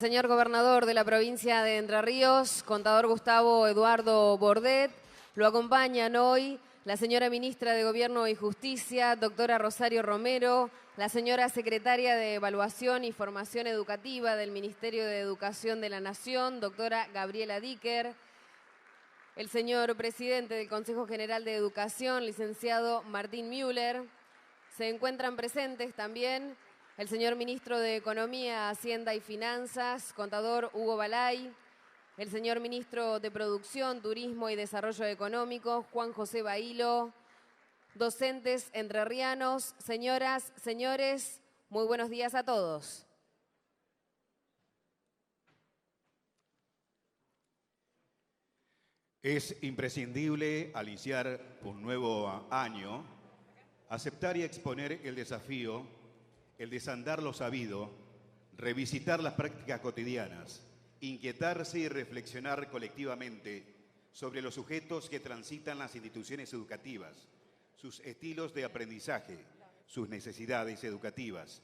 Señor gobernador de la provincia de Entre Ríos, contador Gustavo Eduardo Bordet, lo acompañan hoy la señora ministra de Gobierno y Justicia, doctora Rosario Romero, la señora secretaria de Evaluación y Formación Educativa del Ministerio de Educación de la Nación, doctora Gabriela Dicker, el señor presidente del Consejo General de Educación, licenciado Martín Müller. Se encuentran presentes también el señor ministro de Economía, Hacienda y Finanzas, contador Hugo Balay, el señor ministro de Producción, Turismo y Desarrollo Económico, Juan José Bailo, docentes entrerrianos, señoras, señores, muy buenos días a todos. Es imprescindible, al iniciar un nuevo año, aceptar y exponer el desafío, el desandar lo sabido, revisitar las prácticas cotidianas, inquietarse y reflexionar colectivamente sobre los sujetos que transitan las instituciones educativas, sus estilos de aprendizaje, sus necesidades educativas,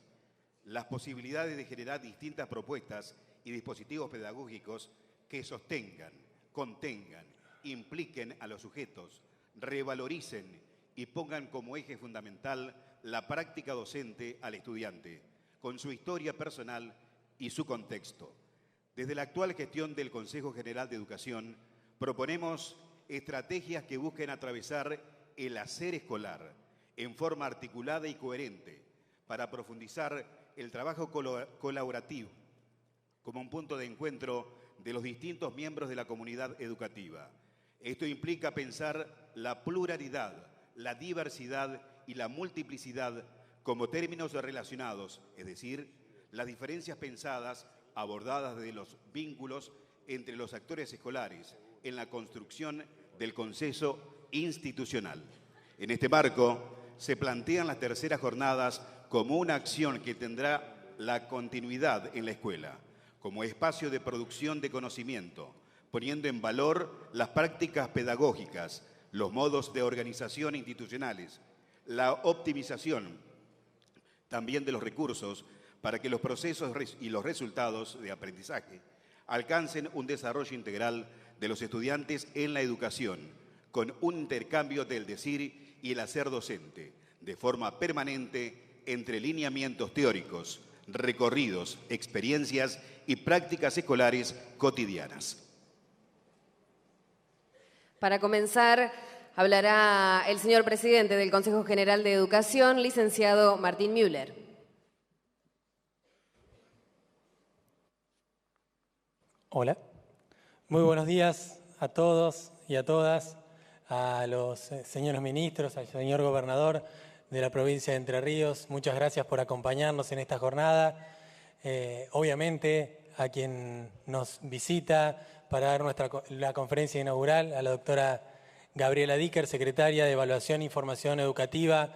las posibilidades de generar distintas propuestas y dispositivos pedagógicos que sostengan, contengan, impliquen a los sujetos, revaloricen y pongan como eje fundamental la práctica docente al estudiante, con su historia personal y su contexto. Desde la actual gestión del Consejo General de Educación, proponemos estrategias que busquen atravesar el hacer escolar en forma articulada y coherente para profundizar el trabajo colaborativo como un punto de encuentro de los distintos miembros de la comunidad educativa. Esto implica pensar la pluralidad, la diversidad y la multiplicidad como términos relacionados, es decir, las diferencias pensadas, abordadas desde los vínculos entre los actores escolares en la construcción del consenso institucional. En este marco, se plantean las terceras jornadas como una acción que tendrá la continuidad en la escuela, como espacio de producción de conocimiento, poniendo en valor las prácticas pedagógicas, los modos de organización institucionales, la optimización también de los recursos para que los procesos y los resultados de aprendizaje alcancen un desarrollo integral de los estudiantes en la educación, con un intercambio del decir y el hacer docente, de forma permanente entre lineamientos teóricos, recorridos, experiencias y prácticas escolares cotidianas. Para comenzar, hablará el señor presidente del Consejo General de Educación, licenciado Martín Müller. Hola, muy buenos días a todos y a todas, a los señores ministros, al señor gobernador de la provincia de Entre Ríos. Muchas gracias por acompañarnos en esta jornada. Obviamente, a quien nos visita para dar la conferencia inaugural, a la doctora Gabriela Dicker, secretaria de Evaluación y Formación Educativa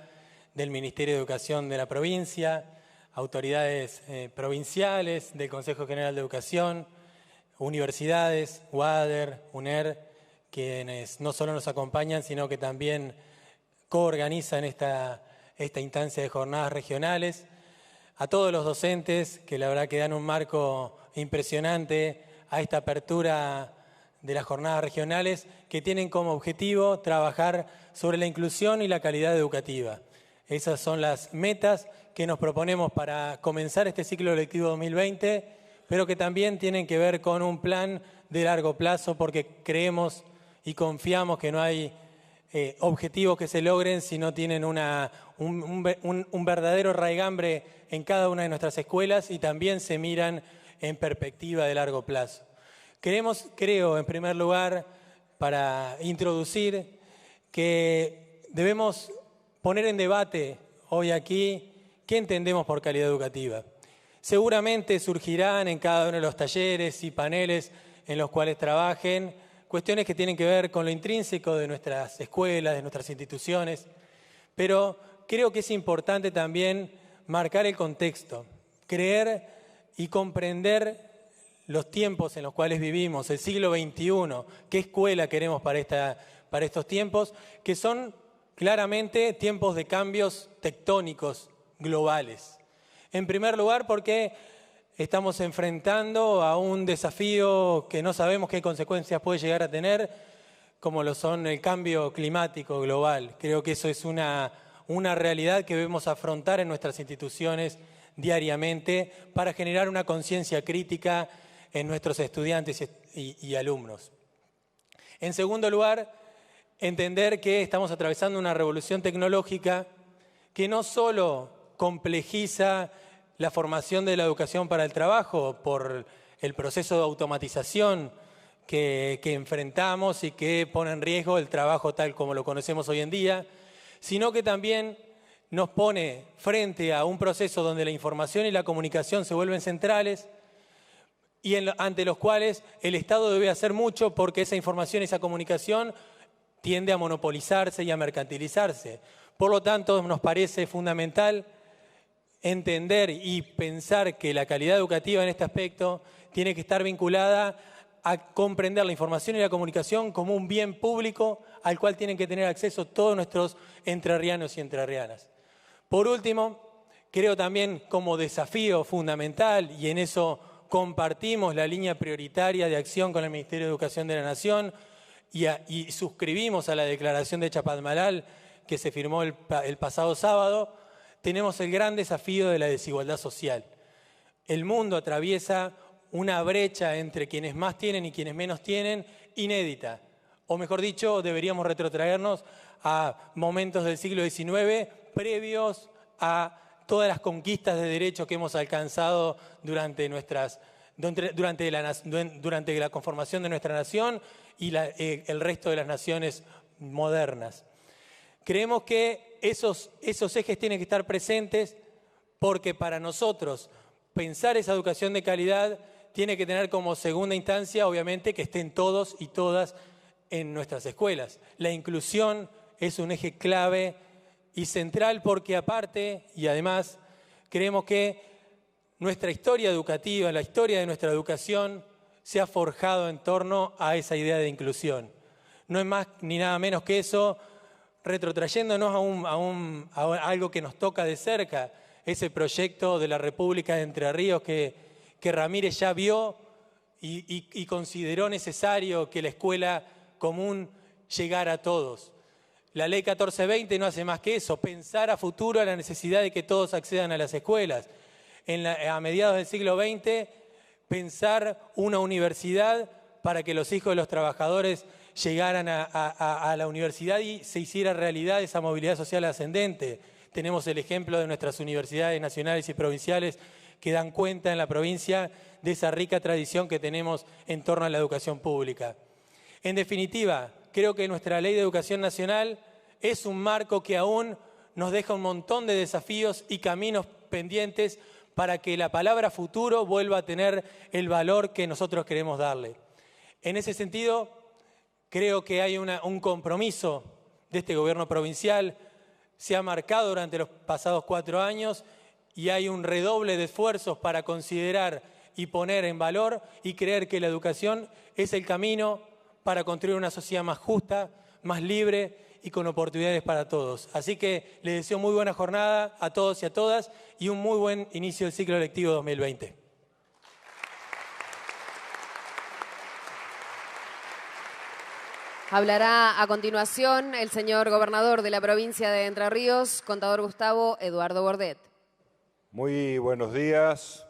del Ministerio de Educación de la provincia, autoridades provinciales del Consejo General de Educación, universidades, UADER, UNER, quienes no solo nos acompañan, sino que también coorganizan esta instancia de jornadas regionales, a todos los docentes que la verdad que dan un marco impresionante a esta apertura de las jornadas regionales que tienen como objetivo trabajar sobre la inclusión y la calidad educativa. Esas son las metas que nos proponemos para comenzar este ciclo lectivo 2020, pero que también tienen que ver con un plan de largo plazo, porque creemos y confiamos que no hay objetivos que se logren si no tienen un verdadero raigambre en cada una de nuestras escuelas y también se miran en perspectiva de largo plazo. Creo, en primer lugar, para introducir, que debemos poner en debate hoy aquí qué entendemos por calidad educativa. Seguramente surgirán en cada uno de los talleres y paneles en los cuales trabajen cuestiones que tienen que ver con lo intrínseco de nuestras escuelas, de nuestras instituciones, pero creo que es importante también marcar el contexto, creer y comprender los tiempos en los cuales vivimos, el siglo XXI, qué escuela queremos para estos tiempos, que son claramente tiempos de cambios tectónicos globales. En primer lugar, porque estamos enfrentando a un desafío que no sabemos qué consecuencias puede llegar a tener, como lo son el cambio climático global. Creo que eso es una realidad que debemos afrontar en nuestras instituciones diariamente para generar una conciencia crítica en nuestros estudiantes y alumnos. En segundo lugar, entender que estamos atravesando una revolución tecnológica que no solo complejiza la formación de la educación para el trabajo por el proceso de automatización que enfrentamos y que pone en riesgo el trabajo tal como lo conocemos hoy en día, sino que también nos pone frente a un proceso donde la información y la comunicación se vuelven centrales y ante los cuales el Estado debe hacer mucho porque esa información y esa comunicación tiende a monopolizarse y a mercantilizarse. Por lo tanto, nos parece fundamental entender y pensar que la calidad educativa en este aspecto tiene que estar vinculada a comprender la información y la comunicación como un bien público al cual tienen que tener acceso todos nuestros entrerrianos y entrerrianas. Por último, creo también como desafío fundamental, y en eso compartimos la línea prioritaria de acción con el Ministerio de Educación de la Nación y suscribimos a la declaración de Chapadmalal que se firmó el pasado sábado, tenemos el gran desafío de la desigualdad social. El mundo atraviesa una brecha entre quienes más tienen y quienes menos tienen, inédita. O mejor dicho, deberíamos retrotraernos a momentos del siglo XIX previos a todas las conquistas de derechos que hemos alcanzado durante la conformación de nuestra nación y el resto de las naciones modernas. Creemos que esos ejes tienen que estar presentes porque para nosotros pensar esa educación de calidad tiene que tener como segunda instancia, obviamente, que estén todos y todas en nuestras escuelas. La inclusión es un eje clave y central porque aparte y además creemos que nuestra historia educativa, la historia de nuestra educación se ha forjado en torno a esa idea de inclusión. No es más ni nada menos que eso, retrotrayéndonos a algo que nos toca de cerca, ese proyecto de la República de Entre Ríos que Ramírez ya vio y consideró necesario que la escuela común llegara a todos. La Ley 1420 no hace más que eso, pensar a futuro a la necesidad de que todos accedan a las escuelas. A mediados del siglo XX, pensar una universidad para que los hijos de los trabajadores llegaran a la universidad y se hiciera realidad esa movilidad social ascendente. Tenemos el ejemplo de nuestras universidades nacionales y provinciales que dan cuenta en la provincia de esa rica tradición que tenemos en torno a la educación pública. En definitiva, creo que nuestra Ley de Educación Nacional es un marco que aún nos deja un montón de desafíos y caminos pendientes para que la palabra futuro vuelva a tener el valor que nosotros queremos darle. En ese sentido, creo que hay un compromiso de este gobierno provincial, se ha marcado durante los pasados 4 años y hay un redoble de esfuerzos para considerar y poner en valor y creer que la educación es el camino para construir una sociedad más justa, más libre y con oportunidades para todos. Así que les deseo muy buena jornada a todos y a todas y un muy buen inicio del ciclo lectivo 2020. Hablará a continuación el señor gobernador de la provincia de Entre Ríos, contador Gustavo Eduardo Bordet. Muy buenos días.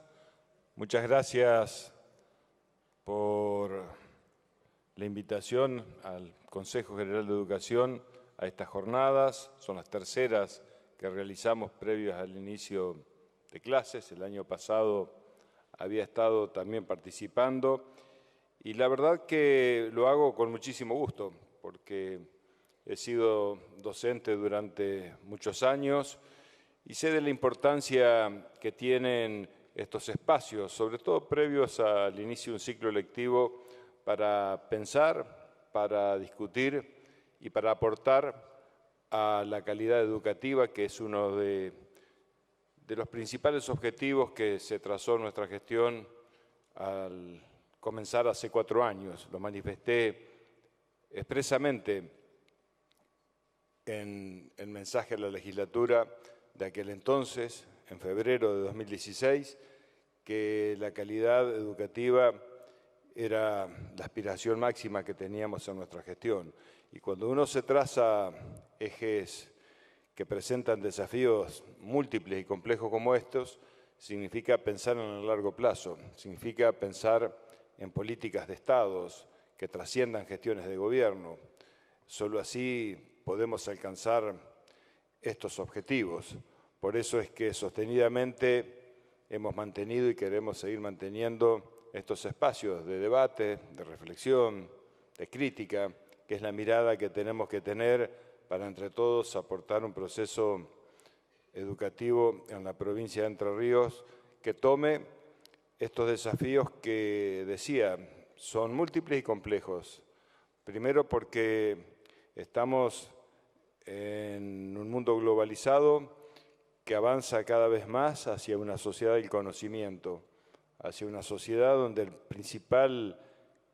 Muchas gracias por la invitación al Consejo General de Educación a estas jornadas. Son las terceras que realizamos previas al inicio de clases. El año pasado había estado también participando y la verdad que lo hago con muchísimo gusto porque he sido docente durante muchos años y sé de la importancia que tienen estos espacios, sobre todo previos al inicio de un ciclo lectivo, para pensar, para discutir y para aportar a la calidad educativa, que es uno de los principales objetivos que se trazó en nuestra gestión al comenzar hace 4 años. Lo manifesté expresamente en el mensaje a la legislatura de aquel entonces, en febrero de 2016, que la calidad educativa era la aspiración máxima que teníamos en nuestra gestión. Y cuando uno se traza ejes que presentan desafíos múltiples y complejos como estos, significa pensar en el largo plazo, significa pensar en políticas de Estados que trasciendan gestiones de gobierno. Solo así podemos alcanzar estos objetivos. Por eso es que sostenidamente hemos mantenido y queremos seguir manteniendo estos espacios de debate, de reflexión, de crítica, que es la mirada que tenemos que tener para entre todos aportar un proceso educativo en la provincia de Entre Ríos que tome estos desafíos que, decía, son múltiples y complejos. Primero porque estamos en un mundo globalizado que avanza cada vez más hacia una sociedad del conocimiento, hacia una sociedad donde el principal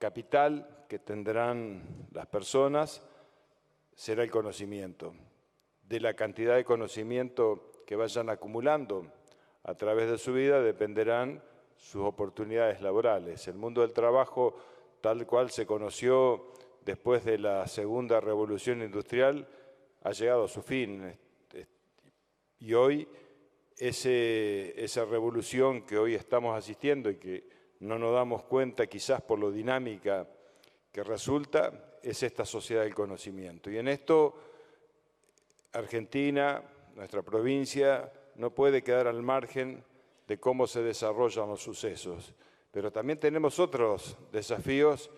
capital que tendrán las personas será el conocimiento. De la cantidad de conocimiento que vayan acumulando a través de su vida dependerán sus oportunidades laborales. El mundo del trabajo, tal cual se conoció después de la Segunda Revolución Industrial, ha llegado a su fin. Y hoy esa revolución que hoy estamos asistiendo y que no nos damos cuenta quizás por lo dinámica que resulta, es esta sociedad del conocimiento. Y en esto Argentina, nuestra provincia, no puede quedar al margen de cómo se desarrollan los sucesos. Pero también tenemos otros desafíos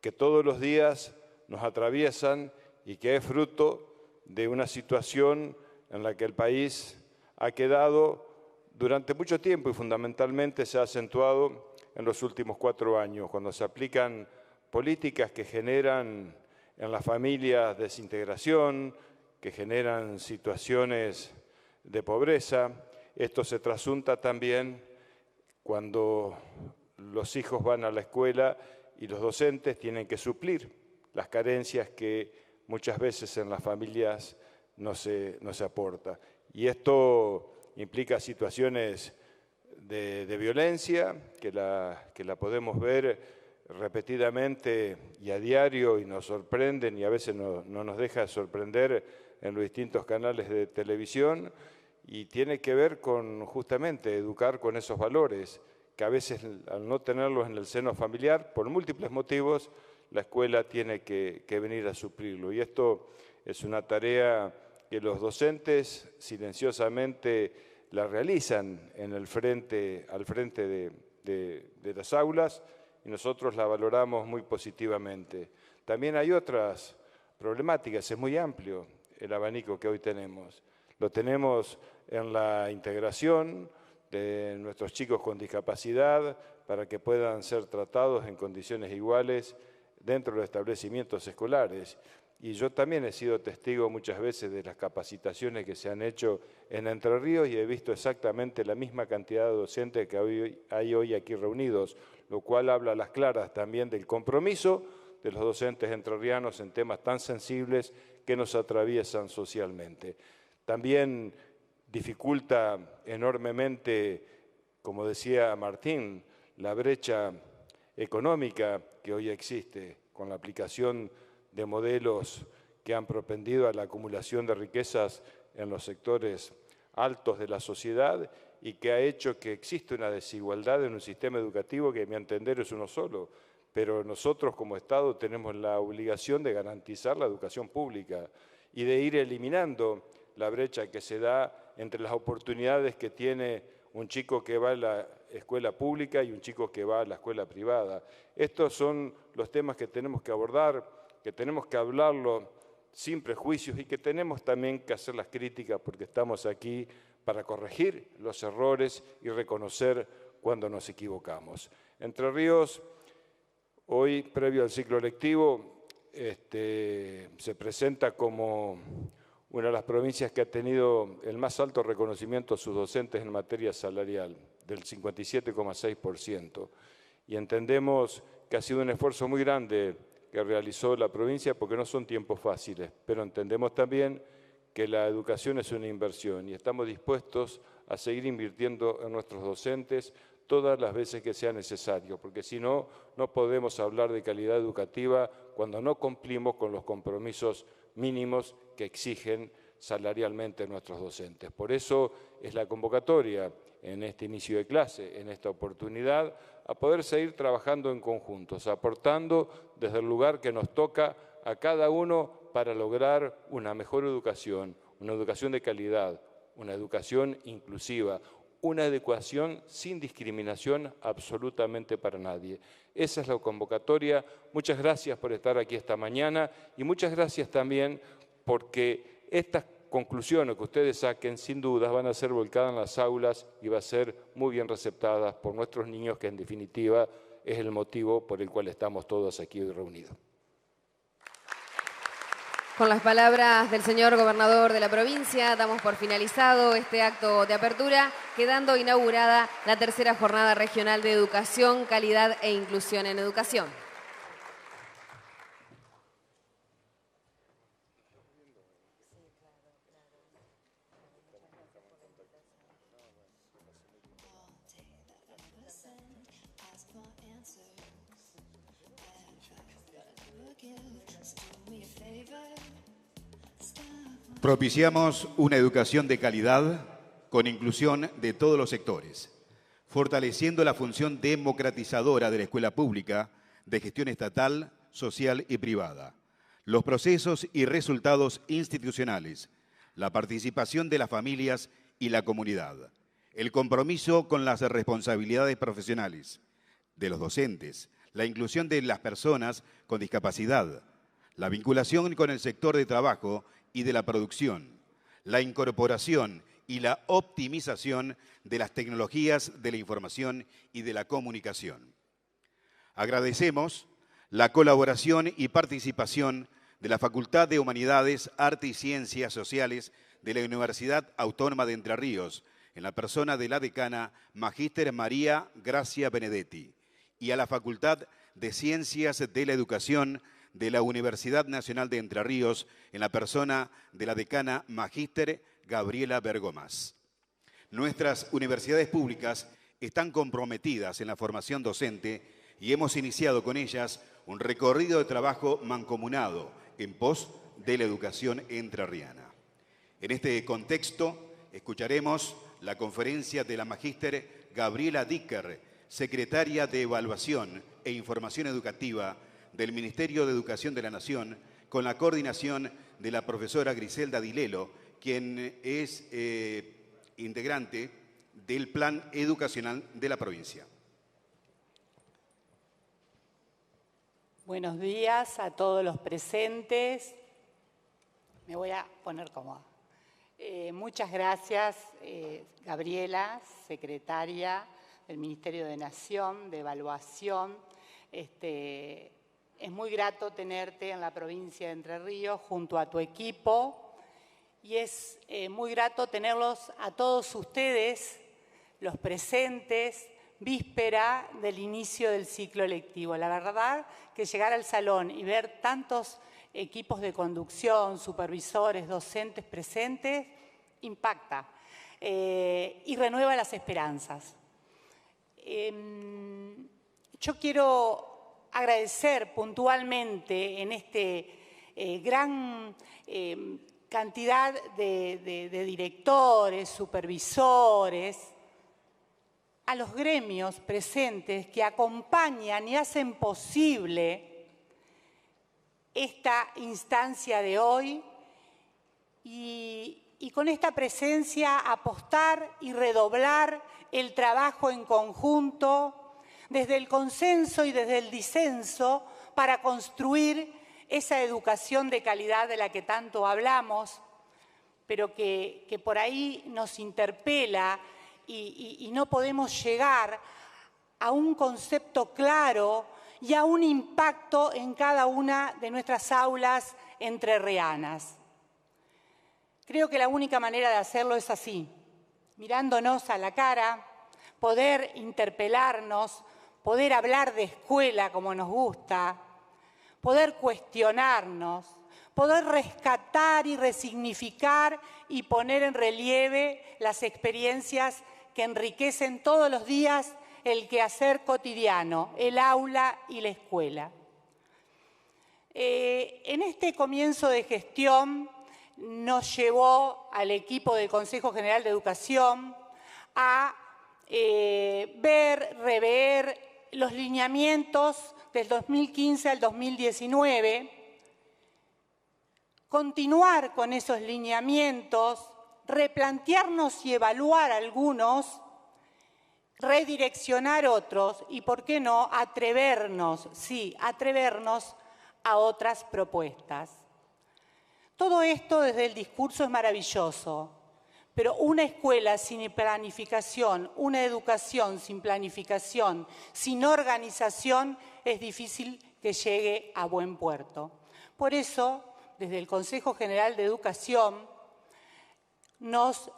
que todos los días nos atraviesan y que es fruto de una situación en la que el país ha quedado durante mucho tiempo y fundamentalmente se ha acentuado en los últimos 4 años, cuando se aplican políticas que generan en las familias desintegración, que generan situaciones de pobreza. Esto se trasunta también cuando los hijos van a la escuela y los docentes tienen que suplir las carencias que muchas veces en las familias no se aporta. Y esto implica situaciones de violencia que la podemos ver repetidamente y a diario y nos sorprenden y a veces no nos deja sorprender en los distintos canales de televisión, y tiene que ver con justamente educar con esos valores que a veces al no tenerlos en el seno familiar, por múltiples motivos, la escuela tiene que venir a suplirlo. Y esto es una tarea que los docentes silenciosamente la realizan al frente de las aulas, y nosotros la valoramos muy positivamente. También hay otras problemáticas, es muy amplio el abanico que hoy tenemos. Lo tenemos en la integración de nuestros chicos con discapacidad para que puedan ser tratados en condiciones iguales dentro de los establecimientos escolares. Y yo también he sido testigo muchas veces de las capacitaciones que se han hecho en Entre Ríos y he visto exactamente la misma cantidad de docentes que hay hoy aquí reunidos, lo cual habla a las claras también del compromiso de los docentes entrerrianos en temas tan sensibles que nos atraviesan socialmente. También dificulta enormemente, como decía Martín, la brecha económica que hoy existe con la aplicación de modelos que han propendido a la acumulación de riquezas en los sectores altos de la sociedad y que ha hecho que exista una desigualdad en un sistema educativo que, a mi entender, es uno solo. Pero nosotros como Estado tenemos la obligación de garantizar la educación pública y de ir eliminando la brecha que se da entre las oportunidades que tiene un chico que va a la escuela pública y un chico que va a la escuela privada. Estos son los temas que tenemos que abordar, que tenemos que hablarlo sin prejuicios y que tenemos también que hacer las críticas porque estamos aquí para corregir los errores y reconocer cuando nos equivocamos. Entre Ríos, hoy, previo al ciclo lectivo, se presenta como una de las provincias que ha tenido el más alto reconocimiento a sus docentes en materia salarial, del 57,6%. Y entendemos que ha sido un esfuerzo muy grande que realizó la provincia porque no son tiempos fáciles, pero entendemos también que la educación es una inversión y estamos dispuestos a seguir invirtiendo en nuestros docentes todas las veces que sea necesario, porque si no, no podemos hablar de calidad educativa cuando no cumplimos con los compromisos mínimos que exigen salarialmente nuestros docentes. Por eso es la convocatoria en este inicio de clase, en esta oportunidad, a poder seguir trabajando en conjuntos, aportando desde el lugar que nos toca a cada uno para lograr una mejor educación, una educación de calidad, una educación inclusiva, una educación sin discriminación absolutamente para nadie. Esa es la convocatoria. Muchas gracias por estar aquí esta mañana y muchas gracias también porque estas conclusiones que ustedes saquen sin dudas van a ser volcadas en las aulas y van a ser muy bien receptadas por nuestros niños, que en definitiva es el motivo por el cual estamos todos aquí hoy reunidos. Con las palabras del señor gobernador de la provincia, damos por finalizado este acto de apertura, quedando inaugurada la tercera jornada regional de educación, calidad e inclusión en educación. Propiciamos una educación de calidad con inclusión de todos los sectores, fortaleciendo la función democratizadora de la escuela pública de gestión estatal, social y privada, los procesos y resultados institucionales, la participación de las familias y la comunidad, el compromiso con las responsabilidades profesionales de los docentes, la inclusión de las personas con discapacidad, la vinculación con el sector de trabajo y de la producción, la incorporación y la optimización de las tecnologías de la información y de la comunicación. Agradecemos la colaboración y participación de la Facultad de Humanidades, Arte y Ciencias Sociales de la Universidad Autónoma de Entre Ríos, en la persona de la decana Magíster María Gracia Benedetti, y a la Facultad de Ciencias de la Educación de la Universidad Nacional de Entre Ríos, en la persona de la decana Magíster Gabriela Bergomas. Nuestras universidades públicas están comprometidas en la formación docente y hemos iniciado con ellas un recorrido de trabajo mancomunado en pos de la educación entrerriana. En este contexto, escucharemos la conferencia de la Magíster Gabriela Dicker, secretaria de Evaluación e Información Educativa del Ministerio de Educación de la Nación, con la coordinación de la profesora Griselda Dilelo, quien es integrante del Plan Educacional de la provincia. Buenos días a todos los presentes. Me voy a poner cómoda. Muchas gracias, Gabriela, secretaria del Ministerio de Nación, de Evaluación. Es muy grato tenerte en la provincia de Entre Ríos junto a tu equipo y es muy grato tenerlos a todos ustedes, los presentes, víspera del inicio del ciclo lectivo. La verdad que llegar al salón y ver tantos equipos de conducción, supervisores, docentes presentes, impacta y renueva las esperanzas. Yo quiero agradecer puntualmente en gran cantidad de directores, supervisores, a los gremios presentes que acompañan y hacen posible esta instancia de hoy y con esta presencia apostar y redoblar el trabajo en conjunto desde el consenso y desde el disenso para construir esa educación de calidad de la que tanto hablamos, pero que por ahí nos interpela y no podemos llegar a un concepto claro y a un impacto en cada una de nuestras aulas entrerrianas. Creo que la única manera de hacerlo es así, mirándonos a la cara, poder interpelarnos, poder hablar de escuela como nos gusta, poder cuestionarnos, poder rescatar y resignificar y poner en relieve las experiencias que enriquecen todos los días el quehacer cotidiano, el aula y la escuela. En este comienzo de gestión nos llevó al equipo del Consejo General de Educación a rever los lineamientos del 2015 al 2019, continuar con esos lineamientos, replantearnos y evaluar algunos, redireccionar otros y, ¿por qué no?, atrevernos a otras propuestas. Todo esto desde el discurso es maravilloso, pero una escuela sin planificación, una educación sin planificación, sin organización, es difícil que llegue a buen puerto. Por eso, desde el Consejo General de Educación, nos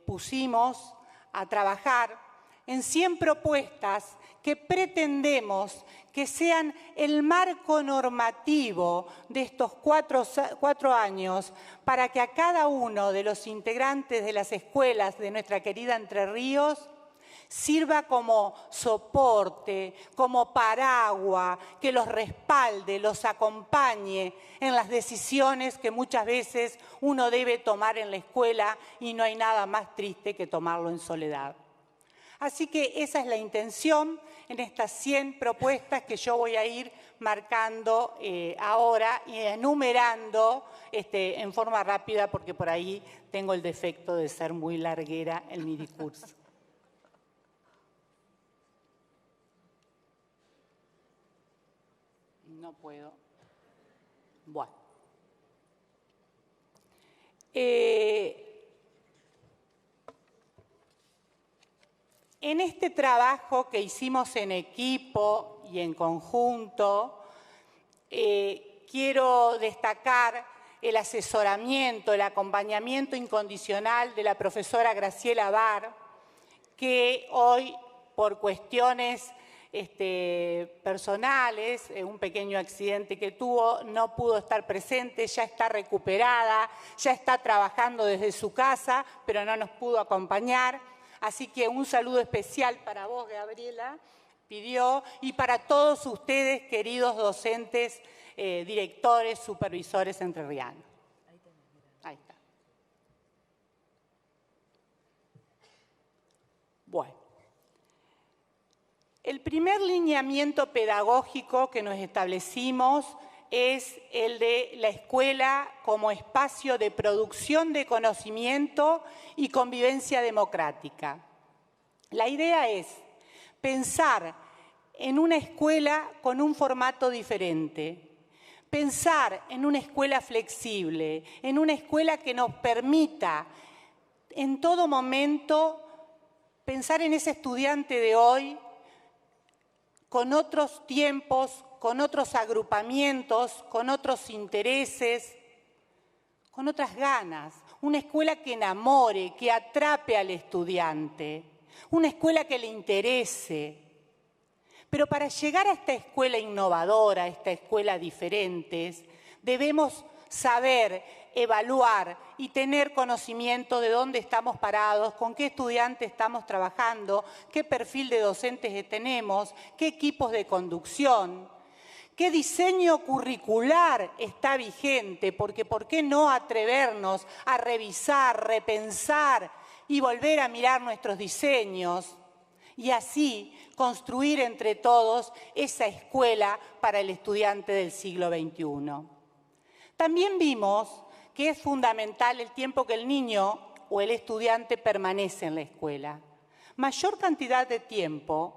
pusimos a trabajar en 100 propuestas que pretendemos que sean el marco normativo de estos cuatro años para que a cada uno de los integrantes de las escuelas de nuestra querida Entre Ríos sirva como soporte, como paraguas, que los respalde, los acompañe en las decisiones que muchas veces uno debe tomar en la escuela y no hay nada más triste que tomarlo en soledad. Así que esa es la intención en estas 100 propuestas que yo voy a ir marcando ahora y enumerando en forma rápida porque por ahí tengo el defecto de ser muy larguera en mi discurso. No puedo. Bueno. En este trabajo que hicimos en equipo y en conjunto, quiero destacar el asesoramiento, el acompañamiento incondicional de la profesora Graciela Bar, que hoy, por cuestiones personales, un pequeño accidente que tuvo, no pudo estar presente, ya está recuperada, ya está trabajando desde su casa, pero no nos pudo acompañar. Así que un saludo especial para vos, Gabriela, pidió, y para todos ustedes, queridos docentes, directores, supervisores entrerrianos. Ahí está. Bueno. El primer lineamiento pedagógico que nos establecimos es el de la escuela como espacio de producción de conocimiento y convivencia democrática. La idea es pensar en una escuela con un formato diferente, pensar en una escuela flexible, en una escuela que nos permita en todo momento pensar en ese estudiante de hoy con otros tiempos, con otros agrupamientos, con otros intereses, con otras ganas. Una escuela que enamore, que atrape al estudiante. Una escuela que le interese. Pero para llegar a esta escuela innovadora, a esta escuela diferente, debemos saber, evaluar y tener conocimiento de dónde estamos parados, con qué estudiantes estamos trabajando, qué perfil de docentes tenemos, qué equipos de conducción, qué diseño curricular está vigente, porque ¿por qué no atrevernos a revisar, repensar y volver a mirar nuestros diseños? Y así construir entre todos esa escuela para el estudiante del siglo XXI. También vimos que es fundamental el tiempo que el niño o el estudiante permanece en la escuela. Mayor cantidad de tiempo,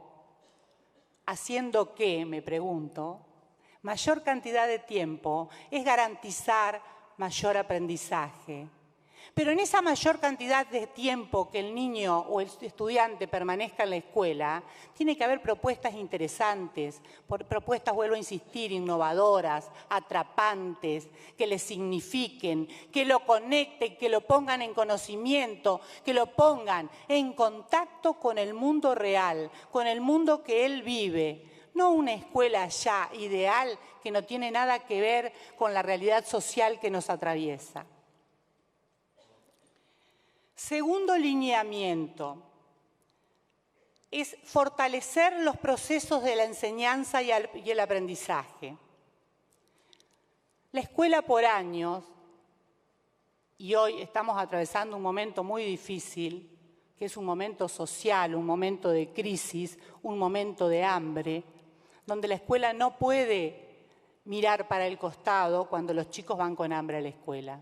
¿haciendo qué? Me pregunto. Mayor cantidad de tiempo es garantizar mayor aprendizaje. Pero en esa mayor cantidad de tiempo que el niño o el estudiante permanezca en la escuela, tiene que haber propuestas interesantes, propuestas, vuelvo a insistir, innovadoras, atrapantes, que le signifiquen, que lo conecten, que lo pongan en conocimiento, que lo pongan en contacto con el mundo real, con el mundo que él vive. No una escuela ya ideal que no tiene nada que ver con la realidad social que nos atraviesa. Segundo lineamiento, es fortalecer los procesos de la enseñanza y el aprendizaje. La escuela por años, y hoy estamos atravesando un momento muy difícil, que es un momento social, un momento de crisis, un momento de hambre, donde la escuela no puede mirar para el costado cuando los chicos van con hambre a la escuela.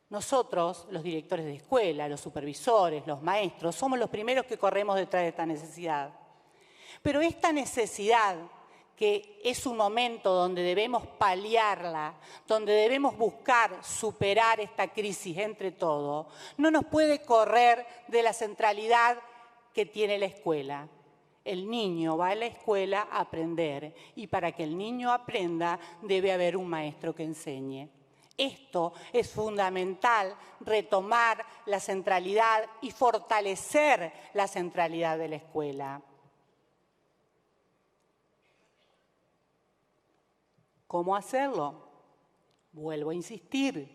Nosotros, los directores de escuela, los supervisores, los maestros, somos los primeros que corremos detrás de esta necesidad. Pero esta necesidad, que es un momento donde debemos paliarla, donde debemos buscar superar esta crisis entre todos, no nos puede correr de la centralidad que tiene la escuela. El niño va a la escuela a aprender y para que el niño aprenda debe haber un maestro que enseñe. Esto es fundamental, retomar la centralidad y fortalecer la centralidad de la escuela. ¿Cómo hacerlo? Vuelvo a insistir,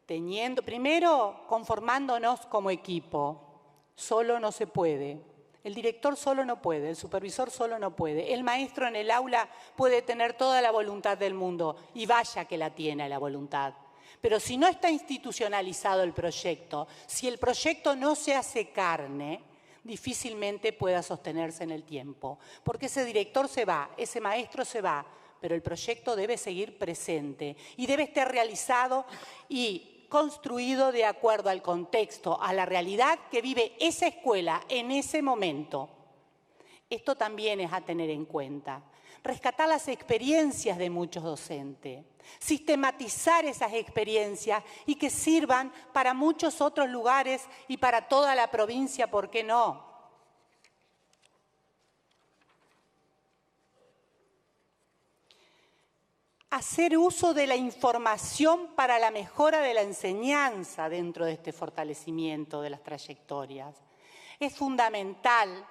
primero conformándonos como equipo. Solo no se puede. El director solo no puede, el supervisor solo no puede. El maestro en el aula puede tener toda la voluntad del mundo, y vaya que la tiene la voluntad. Pero si no está institucionalizado el proyecto, si el proyecto no se hace carne, difícilmente pueda sostenerse en el tiempo. Porque ese director se va, ese maestro se va, pero el proyecto debe seguir presente y debe estar realizado y construido de acuerdo al contexto, a la realidad que vive esa escuela en ese momento. Esto también es a tener en cuenta. Rescatar las experiencias de muchos docentes, sistematizar esas experiencias y que sirvan para muchos otros lugares y para toda la provincia, ¿por qué no? Hacer uso de la información para la mejora de la enseñanza dentro de este fortalecimiento de las trayectorias. Es fundamental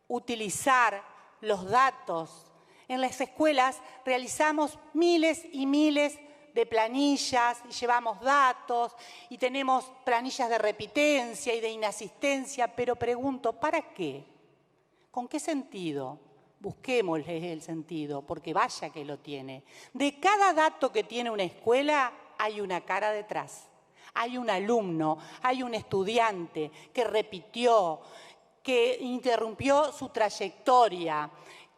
utilizar los datos. En las escuelas realizamos miles y miles de planillas, y llevamos datos y tenemos planillas de repitencia y de inasistencia, pero pregunto, ¿para qué? ¿Con qué sentido? Busquémosle el sentido, porque vaya que lo tiene. De cada dato que tiene una escuela hay una cara detrás. Hay un alumno, hay un estudiante que repitió, que interrumpió su trayectoria,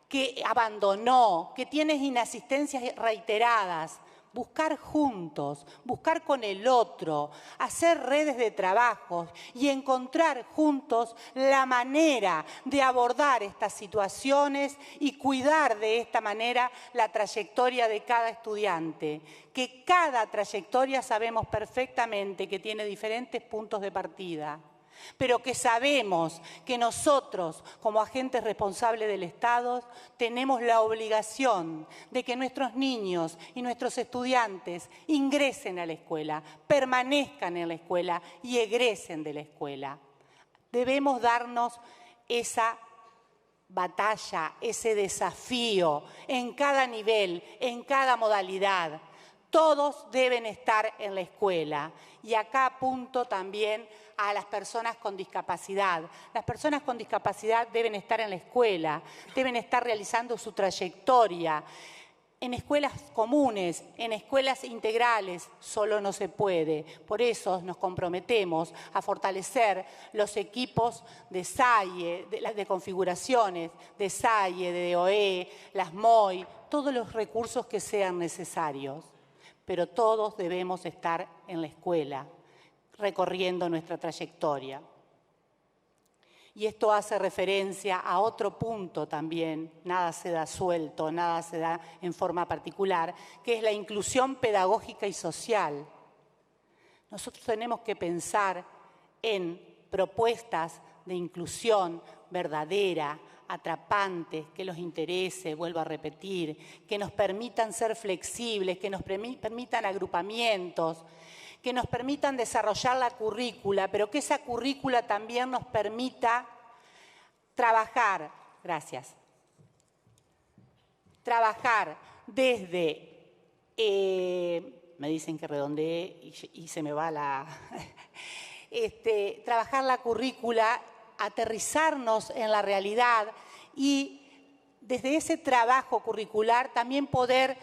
que abandonó, que tiene inasistencias reiteradas. Buscar juntos, buscar con el otro, hacer redes de trabajo y encontrar juntos la manera de abordar estas situaciones y cuidar de esta manera la trayectoria de cada estudiante. Que cada trayectoria sabemos perfectamente que tiene diferentes puntos de partida, pero que sabemos que nosotros, como agentes responsables del Estado, tenemos la obligación de que nuestros niños y nuestros estudiantes ingresen a la escuela, permanezcan en la escuela y egresen de la escuela. Debemos darnos esa batalla, ese desafío en cada nivel, en cada modalidad. Todos deben estar en la escuela. Y acá apunto también a las personas con discapacidad. Las personas con discapacidad deben estar en la escuela, deben estar realizando su trayectoria. En escuelas comunes, en escuelas integrales, solo no se puede. Por eso nos comprometemos a fortalecer los equipos de SAIE, de configuraciones, de SAIE, de DOE, las MOI, todos los recursos que sean necesarios. Pero todos debemos estar en la escuela, recorriendo nuestra trayectoria. Y esto hace referencia a otro punto también, nada se da suelto, nada se da en forma particular, que es la inclusión pedagógica y social. Nosotros tenemos que pensar en propuestas de inclusión verdadera, atrapantes, que los interese, vuelvo a repetir, que nos permitan ser flexibles, que nos permitan agrupamientos, que nos permitan desarrollar la currícula, pero que esa currícula también nos permita trabajar, trabajar desde, me dicen que redondeé y se me va la, trabajar la currícula aterrizarnos en la realidad y desde ese trabajo curricular también poder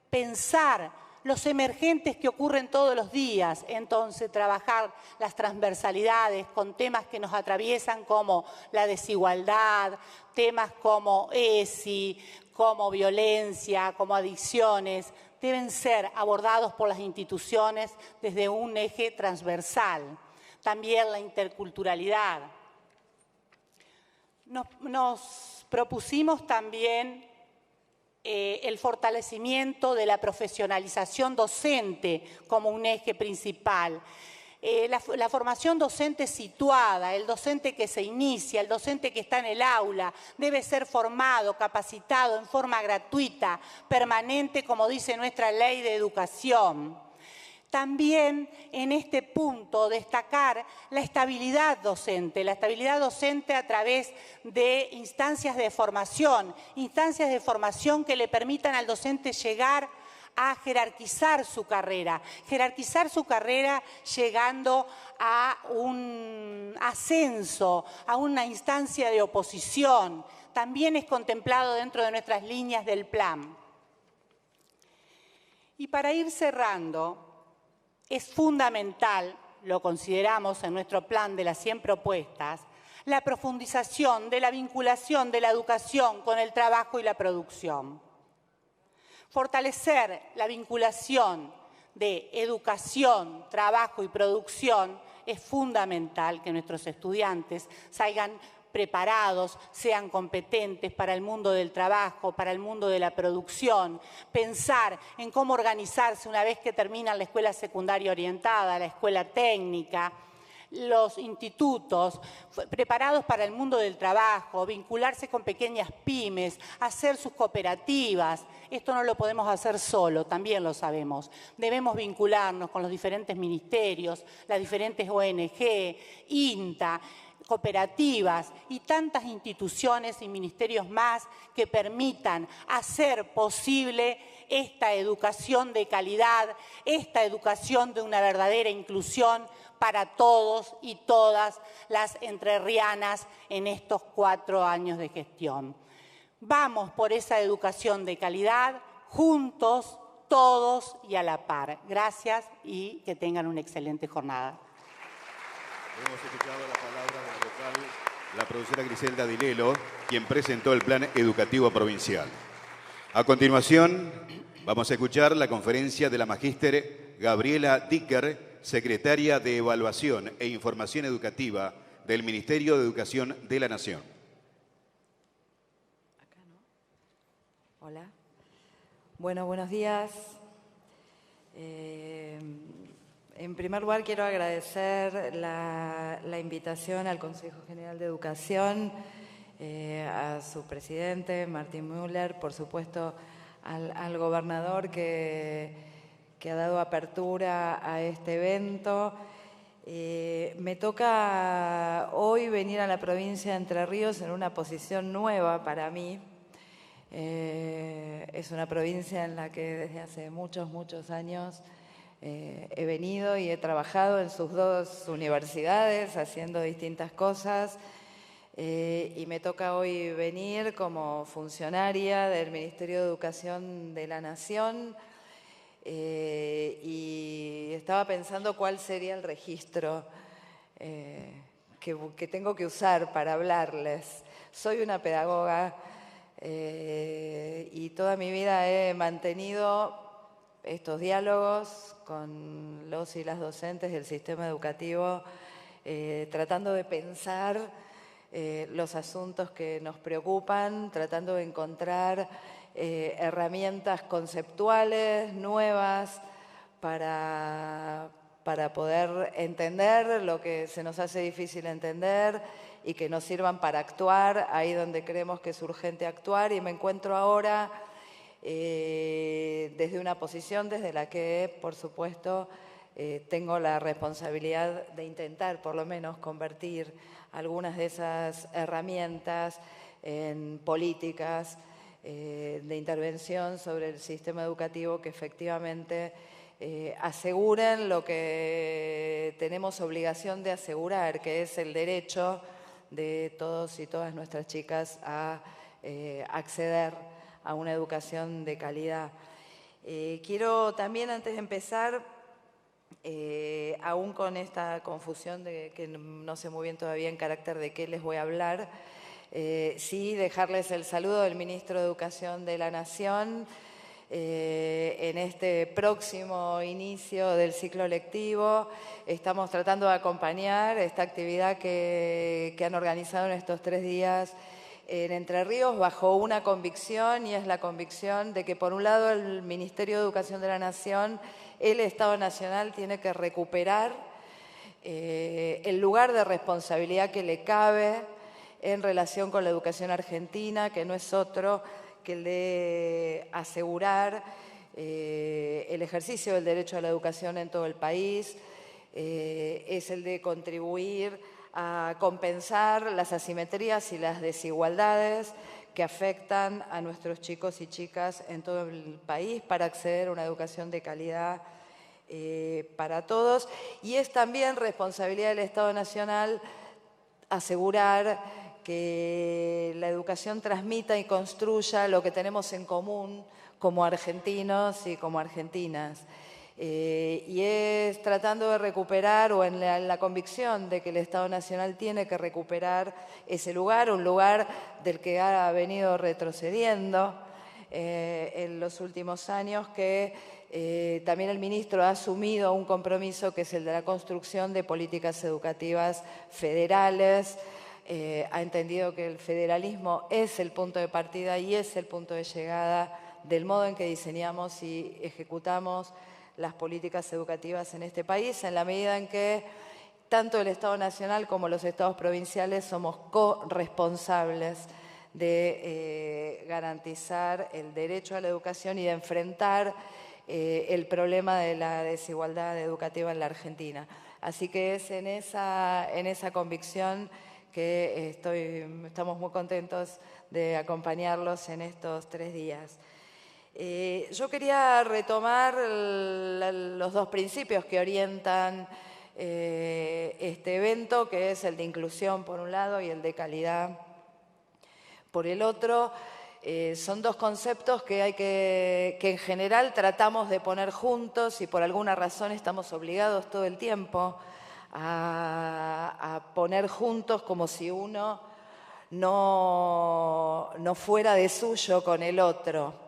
pensar los emergentes que ocurren todos los días. Entonces, trabajar las transversalidades con temas que nos atraviesan como la desigualdad, temas como ESI, como violencia, como adicciones, deben ser abordados por las instituciones desde un eje transversal. También la interculturalidad. Nos propusimos también el fortalecimiento de la profesionalización docente como un eje principal. La formación docente situada, el docente que se inicia, el docente que está en el aula, debe ser formado, capacitado en forma gratuita, permanente, como dice nuestra ley de educación. También en este punto destacar la estabilidad docente a través de instancias de formación que le permitan al docente llegar a jerarquizar su carrera llegando a un ascenso, a una instancia de oposición. También es contemplado dentro de nuestras líneas del plan. Y para ir cerrando, es fundamental, lo consideramos en nuestro plan de las 100 propuestas, la profundización de la vinculación de la educación con el trabajo y la producción. Fortalecer la vinculación de educación, trabajo y producción es fundamental que nuestros estudiantes salgan preparados, sean competentes para el mundo del trabajo, para el mundo de la producción, pensar en cómo organizarse una vez que terminan la escuela secundaria orientada, la escuela técnica, los institutos, preparados para el mundo del trabajo, vincularse con pequeñas pymes, hacer sus cooperativas. Esto no lo podemos hacer solo, también lo sabemos. Debemos vincularnos con los diferentes ministerios, las diferentes ONG, INTA, cooperativas y tantas instituciones y ministerios más que permitan hacer posible esta educación de calidad, esta educación de una verdadera inclusión para todos y todas las entrerrianas en estos 4 años de gestión. Vamos por esa educación de calidad, juntos, todos y a la par. Gracias y que tengan una excelente jornada. Hemos escuchado la palabra del vocal, la profesora Griselda Dilelo, quien presentó el Plan Educativo Provincial. A continuación, vamos a escuchar la conferencia de la magíster Gabriela Dicker, secretaria de Evaluación e Información Educativa del Ministerio de Educación de la Nación. Acá, ¿no? Hola. Bueno, buenos días. En primer lugar, quiero agradecer la invitación al Consejo General de Educación, a su presidente, Martín Müller, por supuesto al gobernador que ha dado apertura a este evento. Me toca hoy venir a la provincia de Entre Ríos en una posición nueva para mí. Es una provincia en la que desde hace muchos años he venido y he trabajado en sus 2 universidades haciendo distintas cosas y me toca hoy venir como funcionaria del Ministerio de Educación de la Nación y estaba pensando cuál sería el registro que tengo que usar para hablarles. Soy una pedagoga y toda mi vida he mantenido estos diálogos con los y las docentes del sistema educativo, tratando de pensar los asuntos que nos preocupan, tratando de encontrar herramientas conceptuales nuevas para poder entender lo que se nos hace difícil entender y que nos sirvan para actuar ahí donde creemos que es urgente actuar. Y me encuentro ahora desde una posición desde la que, por supuesto, tengo la responsabilidad de intentar, por lo menos, convertir algunas de esas herramientas en políticas de intervención sobre el sistema educativo que efectivamente aseguren lo que tenemos obligación de asegurar, que es el derecho de todos y todas nuestras chicas a acceder a una educación de calidad. Quiero también, antes de empezar, aún con esta confusión de que no sé muy bien todavía en carácter de qué les voy a hablar, sí dejarles el saludo del Ministro de Educación de la Nación en este próximo inicio del ciclo lectivo. Estamos tratando de acompañar esta actividad que han organizado en estos 3 días en Entre Ríos bajo una convicción, y es la convicción de que, por un lado, el Ministerio de Educación de la Nación, el Estado Nacional, tiene que recuperar el lugar de responsabilidad que le cabe en relación con la educación argentina, que no es otro que el de asegurar el ejercicio del derecho a la educación en todo el país, es el de contribuir a compensar las asimetrías y las desigualdades que afectan a nuestros chicos y chicas en todo el país para acceder a una educación de calidad para todos. Y es también responsabilidad del Estado Nacional asegurar que la educación transmita y construya lo que tenemos en común como argentinos y como argentinas. Y es tratando de recuperar, o en la convicción de que el Estado Nacional tiene que recuperar ese lugar, un lugar del que ha venido retrocediendo en los últimos años, que también el ministro ha asumido un compromiso que es el de la construcción de políticas educativas federales. Ha entendido que el federalismo es el punto de partida y es el punto de llegada del modo en que diseñamos y ejecutamos las políticas educativas en este país, en la medida en que tanto el Estado Nacional como los Estados provinciales somos corresponsables de garantizar el derecho a la educación y de enfrentar el problema de la desigualdad educativa en la Argentina. Así que es en esa convicción que estamos muy contentos de acompañarlos en estos 3 días. Yo quería retomar los 2 principios que orientan este evento, que es el de inclusión por un lado y el de calidad por el otro. Son 2 conceptos que en general tratamos de poner juntos y por alguna razón estamos obligados todo el tiempo a poner juntos, como si uno no fuera de suyo con el otro.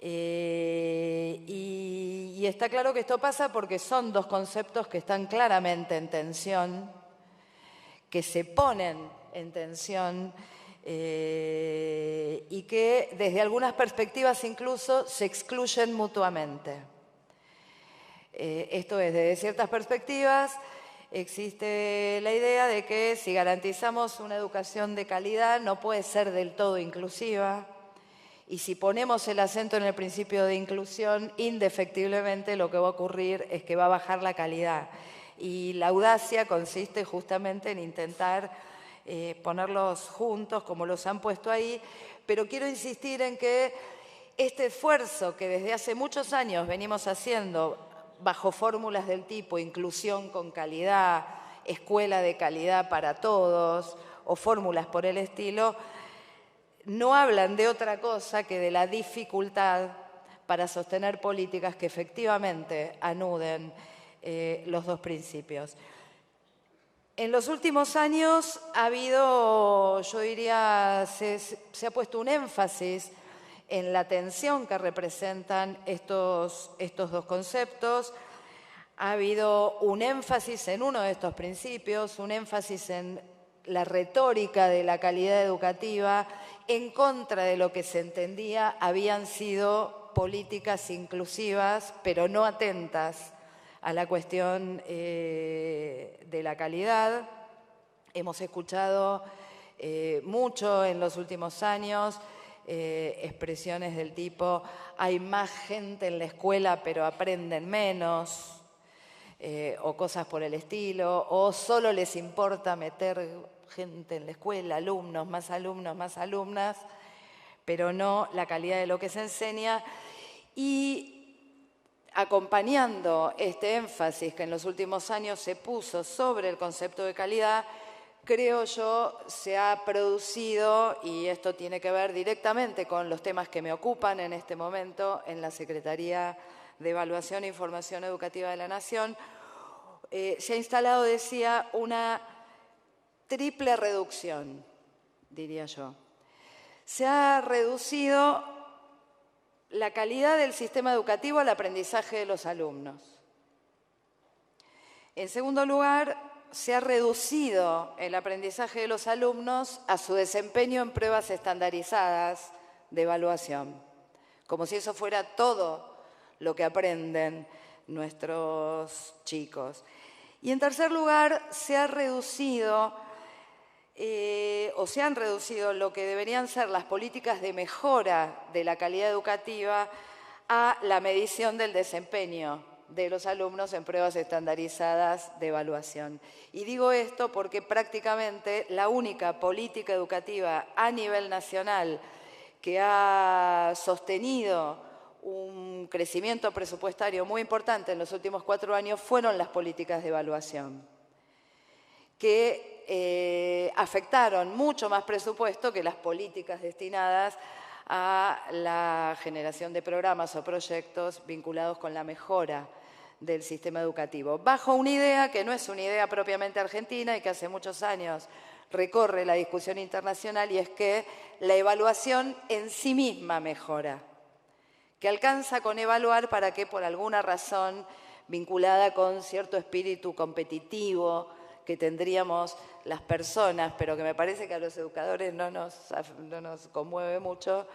Y está claro que esto pasa porque son 2 conceptos que están claramente en tensión, que se ponen en tensión y que desde algunas perspectivas incluso se excluyen mutuamente. Esto es, desde ciertas perspectivas existe la idea de que si garantizamos una educación de calidad no puede ser del todo inclusiva. Y si ponemos el acento en el principio de inclusión, indefectiblemente lo que va a ocurrir es que va a bajar la calidad. Y la audacia consiste justamente en intentar ponerlos juntos como los han puesto ahí, pero quiero insistir en que este esfuerzo que desde hace muchos años venimos haciendo bajo fórmulas del tipo inclusión con calidad, escuela de calidad para todos o fórmulas por el estilo, no hablan de otra cosa que de la dificultad para sostener políticas que efectivamente anuden los 2 principios. En los últimos años ha habido, yo diría, se ha puesto un énfasis en la tensión que representan estos 2 conceptos. Ha habido un énfasis en uno de estos principios, un énfasis en la retórica de la calidad educativa en contra de lo que se entendía habían sido políticas inclusivas, pero no atentas a la cuestión de la calidad. Hemos escuchado mucho en los últimos años expresiones del tipo hay más gente en la escuela pero aprenden menos, o cosas por el estilo, o solo les importa meter gente en la escuela, alumnos, más alumnas, pero no la calidad de lo que se enseña. Y acompañando este énfasis que en los últimos años se puso sobre el concepto de calidad, creo yo, se ha producido, y esto tiene que ver directamente con los temas que me ocupan en este momento en la Secretaría de Evaluación e Información Educativa de la Nación, se ha instalado, decía, una triple reducción, diría yo. Se ha reducido la calidad del sistema educativo al aprendizaje de los alumnos. En segundo lugar, se ha reducido el aprendizaje de los alumnos a su desempeño en pruebas estandarizadas de evaluación, como si eso fuera todo lo que aprenden nuestros chicos. Y en tercer lugar, se ha reducido se han reducido lo que deberían ser las políticas de mejora de la calidad educativa a la medición del desempeño de los alumnos en pruebas estandarizadas de evaluación. Y digo esto porque prácticamente la única política educativa a nivel nacional que ha sostenido un crecimiento presupuestario muy importante en los últimos 4 años fueron las políticas de evaluación, que afectaron mucho más presupuesto que las políticas destinadas a la generación de programas o proyectos vinculados con la mejora del sistema educativo, bajo una idea que no es una idea propiamente argentina y que hace muchos años recorre la discusión internacional, y es que la evaluación en sí misma mejora, que alcanza con evaluar para que por alguna razón vinculada con cierto espíritu competitivo que tendríamos las personas, pero que me parece que a los educadores no nos conmueve mucho,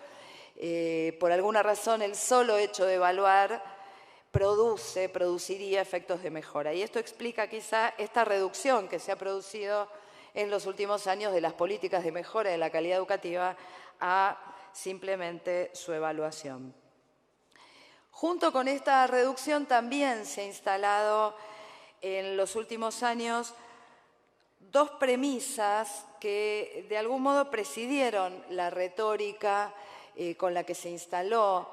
por alguna razón el solo hecho de evaluar produciría efectos de mejora. Y esto explica quizá esta reducción que se ha producido en los últimos años de las políticas de mejora de la calidad educativa a simplemente su evaluación. Junto con esta reducción también se ha instalado en los últimos años 2 premisas que de algún modo presidieron la retórica con la que se instalaron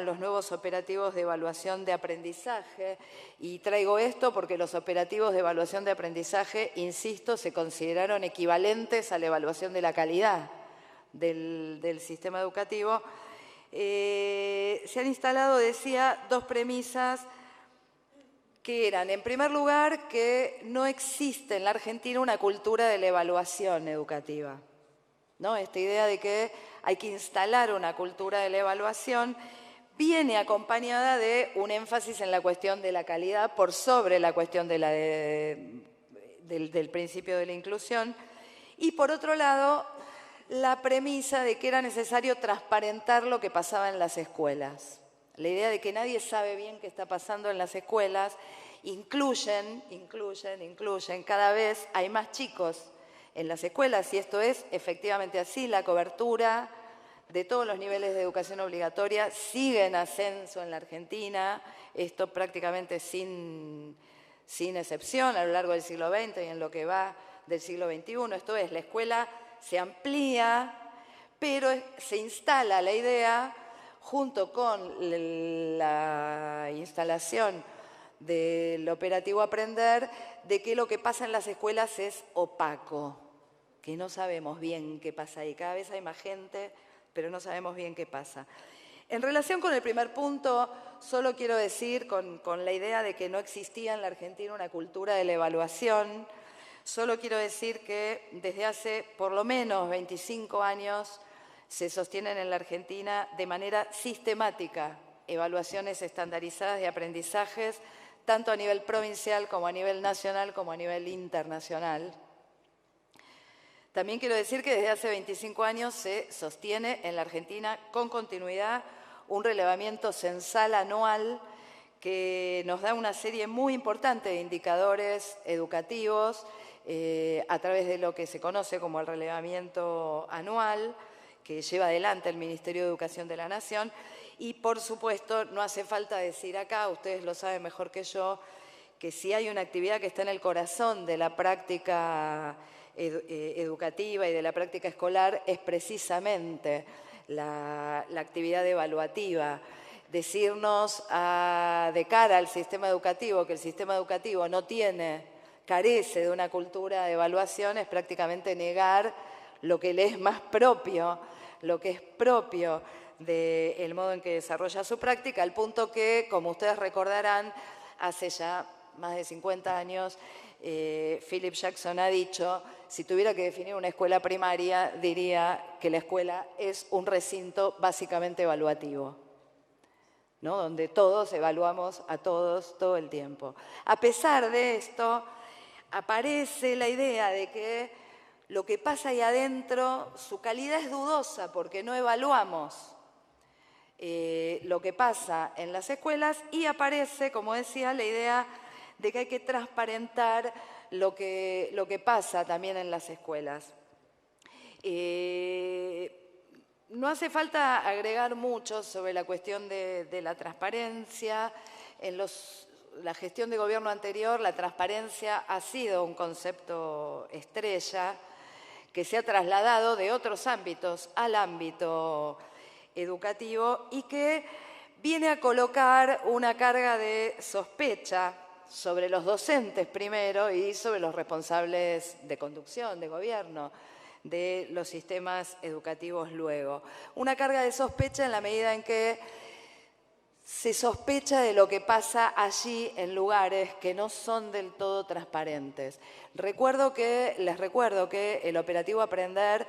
los nuevos operativos de evaluación de aprendizaje. Y traigo esto porque los operativos de evaluación de aprendizaje, insisto, se consideraron equivalentes a la evaluación de la calidad del sistema educativo. Se han instalado, decía, 2 premisas que eran, en primer lugar, que no existe en la Argentina una cultura de la evaluación educativa, ¿no? Esta idea de que hay que instalar una cultura de la evaluación viene acompañada de un énfasis en la cuestión de la calidad por sobre la cuestión del principio de la inclusión, y por otro lado, la premisa de que era necesario transparentar lo que pasaba en las escuelas. La idea de que nadie sabe bien qué está pasando en las escuelas, incluyen, cada vez hay más chicos en las escuelas, y esto es efectivamente así. La cobertura de todos los niveles de educación obligatoria sigue en ascenso en la Argentina, esto prácticamente sin excepción a lo largo del siglo XX y en lo que va del siglo XXI. Esto es, la escuela se amplía, pero se instala la idea, junto con la instalación del operativo Aprender, de que lo que pasa en las escuelas es opaco, que no sabemos bien qué pasa ahí. Cada vez hay más gente, pero no sabemos bien qué pasa. En relación con el primer punto, solo quiero decir, con la idea de que no existía en la Argentina una cultura de la evaluación, solo quiero decir que desde hace por lo menos 25 años se sostienen en la Argentina de manera sistemática evaluaciones estandarizadas de aprendizajes, tanto a nivel provincial como a nivel nacional como a nivel internacional. También quiero decir que desde hace 25 años se sostiene en la Argentina con continuidad un relevamiento censal anual que nos da una serie muy importante de indicadores educativos a través de lo que se conoce como el relevamiento anual, que lleva adelante el Ministerio de Educación de la Nación. Y, por supuesto, no hace falta decir acá, ustedes lo saben mejor que yo, que si hay una actividad que está en el corazón de la práctica educativa y de la práctica escolar, es precisamente la actividad evaluativa. Decirnos de cara al sistema educativo que el sistema educativo no tiene carece de una cultura de evaluación es prácticamente negar lo que le es más propio, lo que es propio del modo en que desarrolla su práctica, al punto que, como ustedes recordarán, hace ya más de 50 años, Philip Jackson ha dicho, si tuviera que definir una escuela primaria, diría que la escuela es un recinto básicamente evaluativo, ¿no? Donde todos evaluamos a todos todo el tiempo. A pesar de esto, aparece la idea de que lo que pasa ahí adentro, su calidad es dudosa porque no evaluamos lo que pasa en las escuelas, y aparece, como decía, la idea de que hay que transparentar lo que pasa también en las escuelas. No hace falta agregar mucho sobre la cuestión de la transparencia. En la gestión de gobierno anterior, la transparencia ha sido un concepto estrella que se ha trasladado de otros ámbitos al ámbito educativo y que viene a colocar una carga de sospecha sobre los docentes primero y sobre los responsables de conducción, de gobierno, de los sistemas educativos luego. Una carga de sospecha en la medida en que se sospecha de lo que pasa allí en lugares que no son del todo transparentes. Les recuerdo que el operativo Aprender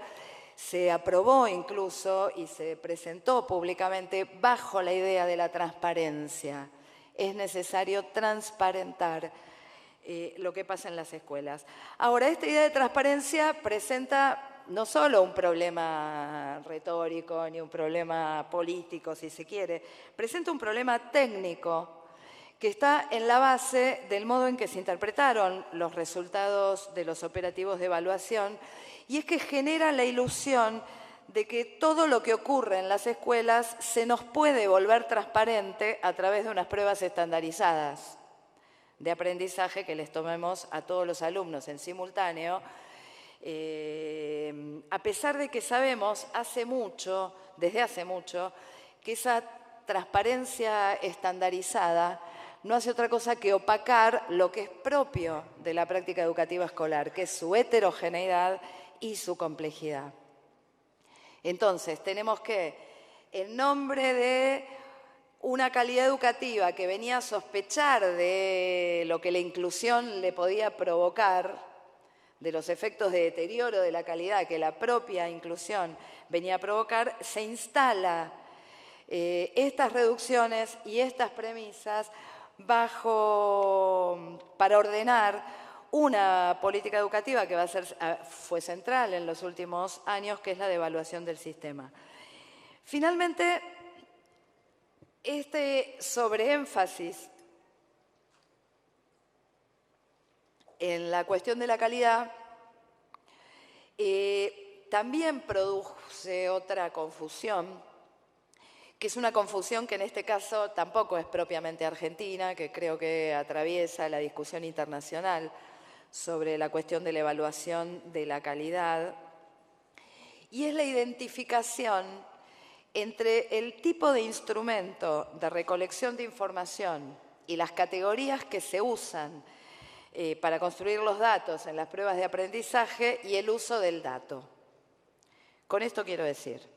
se aprobó incluso y se presentó públicamente bajo la idea de la transparencia. Es necesario transparentar lo que pasa en las escuelas. Ahora, esta idea de transparencia presenta no solo un problema retórico ni un problema político, si se quiere, presenta un problema técnico que está en la base del modo en que se interpretaron los resultados de los operativos de evaluación, y es que genera la ilusión de que todo lo que ocurre en las escuelas se nos puede volver transparente a través de unas pruebas estandarizadas de aprendizaje que les tomemos a todos los alumnos en simultáneo, a pesar de que sabemos desde hace mucho, que esa transparencia estandarizada no hace otra cosa que opacar lo que es propio de la práctica educativa escolar, que es su heterogeneidad y su complejidad. Entonces, tenemos que, en nombre de una calidad educativa que venía a sospechar de lo que la inclusión le podía provocar, de los efectos de deterioro de la calidad que la propia inclusión venía a provocar, se instala estas reducciones y estas premisas para ordenar una política educativa que fue central en los últimos años, que es la de evaluación del sistema. Finalmente, este sobreénfasis en la cuestión de la calidad también produce otra confusión, que es una confusión que en este caso tampoco es propiamente argentina, que creo que atraviesa la discusión internacional sobre la cuestión de la evaluación de la calidad, y es la identificación entre el tipo de instrumento de recolección de información y las categorías que se usan para construir los datos en las pruebas de aprendizaje y el uso del dato. Con esto quiero decir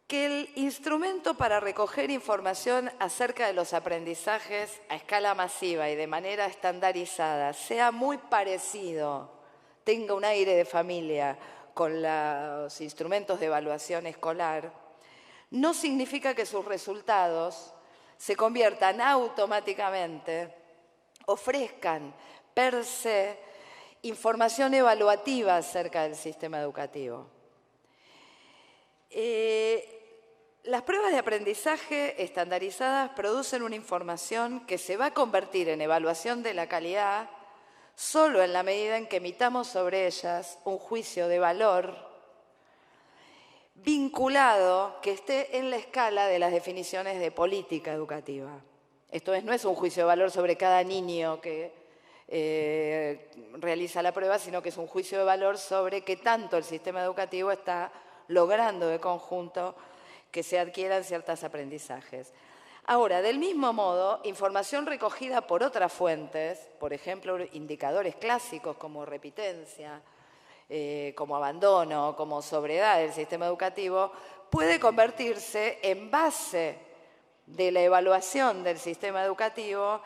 que el instrumento para recoger información acerca de los aprendizajes a escala masiva y de manera estandarizada sea muy parecido, tenga un aire de familia con los instrumentos de evaluación escolar, no significa que sus resultados se conviertan automáticamente, ofrezcan per se información evaluativa acerca del sistema educativo. Las pruebas de aprendizaje estandarizadas producen una información que se va a convertir en evaluación de la calidad solo en la medida en que emitamos sobre ellas un juicio de valor vinculado que esté en la escala de las definiciones de política educativa. Esto no es un juicio de valor sobre cada niño que realiza la prueba, sino que es un juicio de valor sobre qué tanto el sistema educativo está logrando de conjunto que se adquieran ciertos aprendizajes. Ahora, del mismo modo, información recogida por otras fuentes, por ejemplo, indicadores clásicos como repitencia, como abandono, como sobriedad del sistema educativo, puede convertirse en base de la evaluación del sistema educativo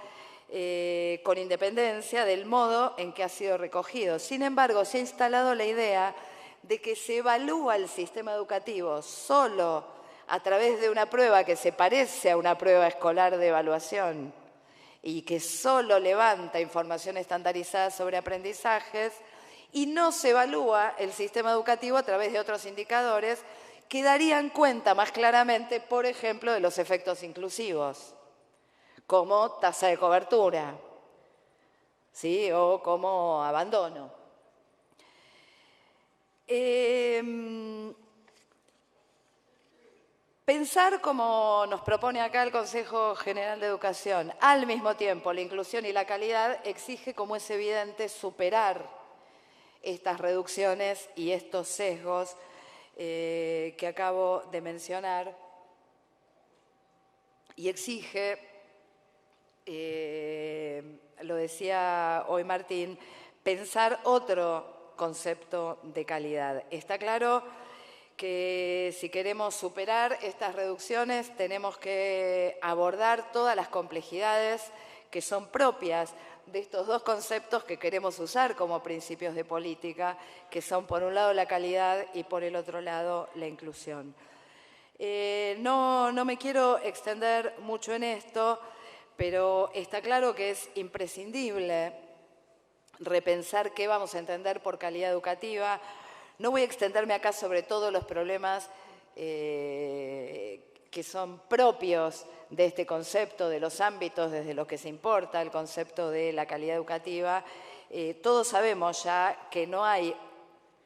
con independencia del modo en que ha sido recogido. Sin embargo, se ha instalado la idea de que se evalúa el sistema educativo solo a través de una prueba que se parece a una prueba escolar de evaluación y que solo levanta información estandarizada sobre aprendizajes, y no se evalúa el sistema educativo a través de otros indicadores que darían cuenta más claramente, por ejemplo, de los efectos inclusivos, como tasa de cobertura, ¿sí? O como abandono. Pensar, como nos propone acá el Consejo General de Educación, al mismo tiempo la inclusión y la calidad, exige, como es evidente, superar estas reducciones y estos sesgos que acabo de mencionar, y exige, lo decía hoy Martín, pensar otro concepto de calidad. Está claro que si queremos superar estas reducciones tenemos que abordar todas las complejidades que son propias de estos dos conceptos que queremos usar como principios de política, que son por un lado la calidad y por el otro lado la inclusión. No me quiero extender mucho en esto, pero está claro que es imprescindible repensar qué vamos a entender por calidad educativa. No voy a extenderme acá sobre todos los problemas que son propios de este concepto, de los ámbitos desde los que se importa el concepto de la calidad educativa. Todos sabemos ya que no hay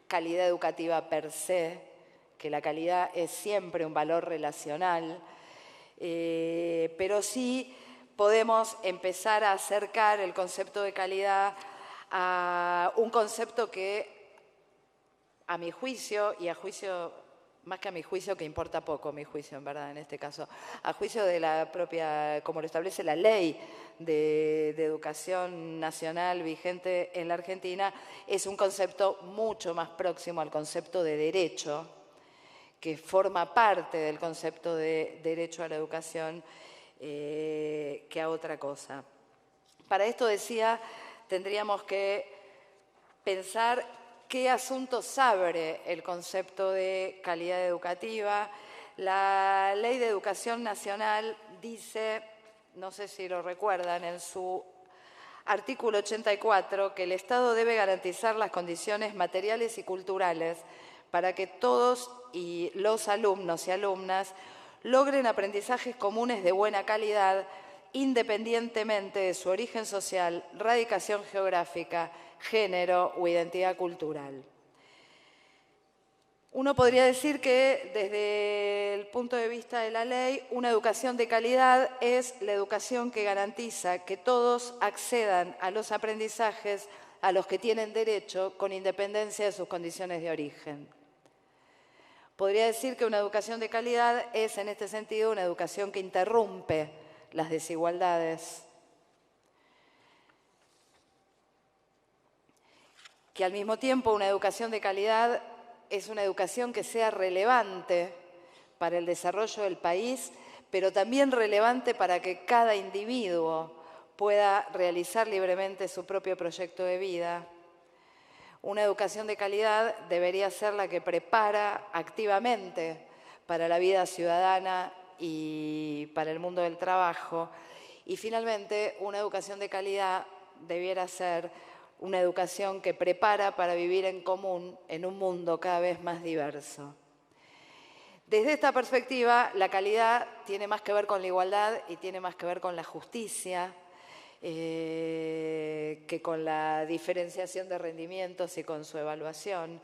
calidad educativa per se, que la calidad es siempre un valor relacional, pero sí podemos empezar a acercar el concepto de calidad a un concepto que, a mi juicio, y a juicio, más que a mi juicio, que importa poco mi juicio, en verdad, en este caso, a juicio de la propia, como lo establece la ley de educación nacional vigente en la Argentina, es un concepto mucho más próximo al concepto de derecho, que forma parte del concepto de derecho a la educación, que a otra cosa. Para esto, decía, tendríamos que pensar qué asuntos abre el concepto de calidad educativa. La Ley de Educación Nacional dice, no sé si lo recuerdan, en su artículo 84, que el Estado debe garantizar las condiciones materiales y culturales para que todos y los alumnos y alumnas logren aprendizajes comunes de buena calidad, independientemente de su origen social, radicación geográfica, género o identidad cultural. Uno podría decir que, desde el punto de vista de la ley, una educación de calidad es la educación que garantiza que todos accedan a los aprendizajes a los que tienen derecho con independencia de sus condiciones de origen. Podría decir que una educación de calidad es, en este sentido, una educación que interrumpe las desigualdades, que al mismo tiempo una educación de calidad es una educación que sea relevante para el desarrollo del país, pero también relevante para que cada individuo pueda realizar libremente su propio proyecto de vida. Una educación de calidad debería ser la que prepara activamente para la vida ciudadana y para el mundo del trabajo. Y finalmente, una educación de calidad debiera ser una educación que prepara para vivir en común en un mundo cada vez más diverso. Desde esta perspectiva, la calidad tiene más que ver con la igualdad y tiene más que ver con la justicia que con la diferenciación de rendimientos y con su evaluación,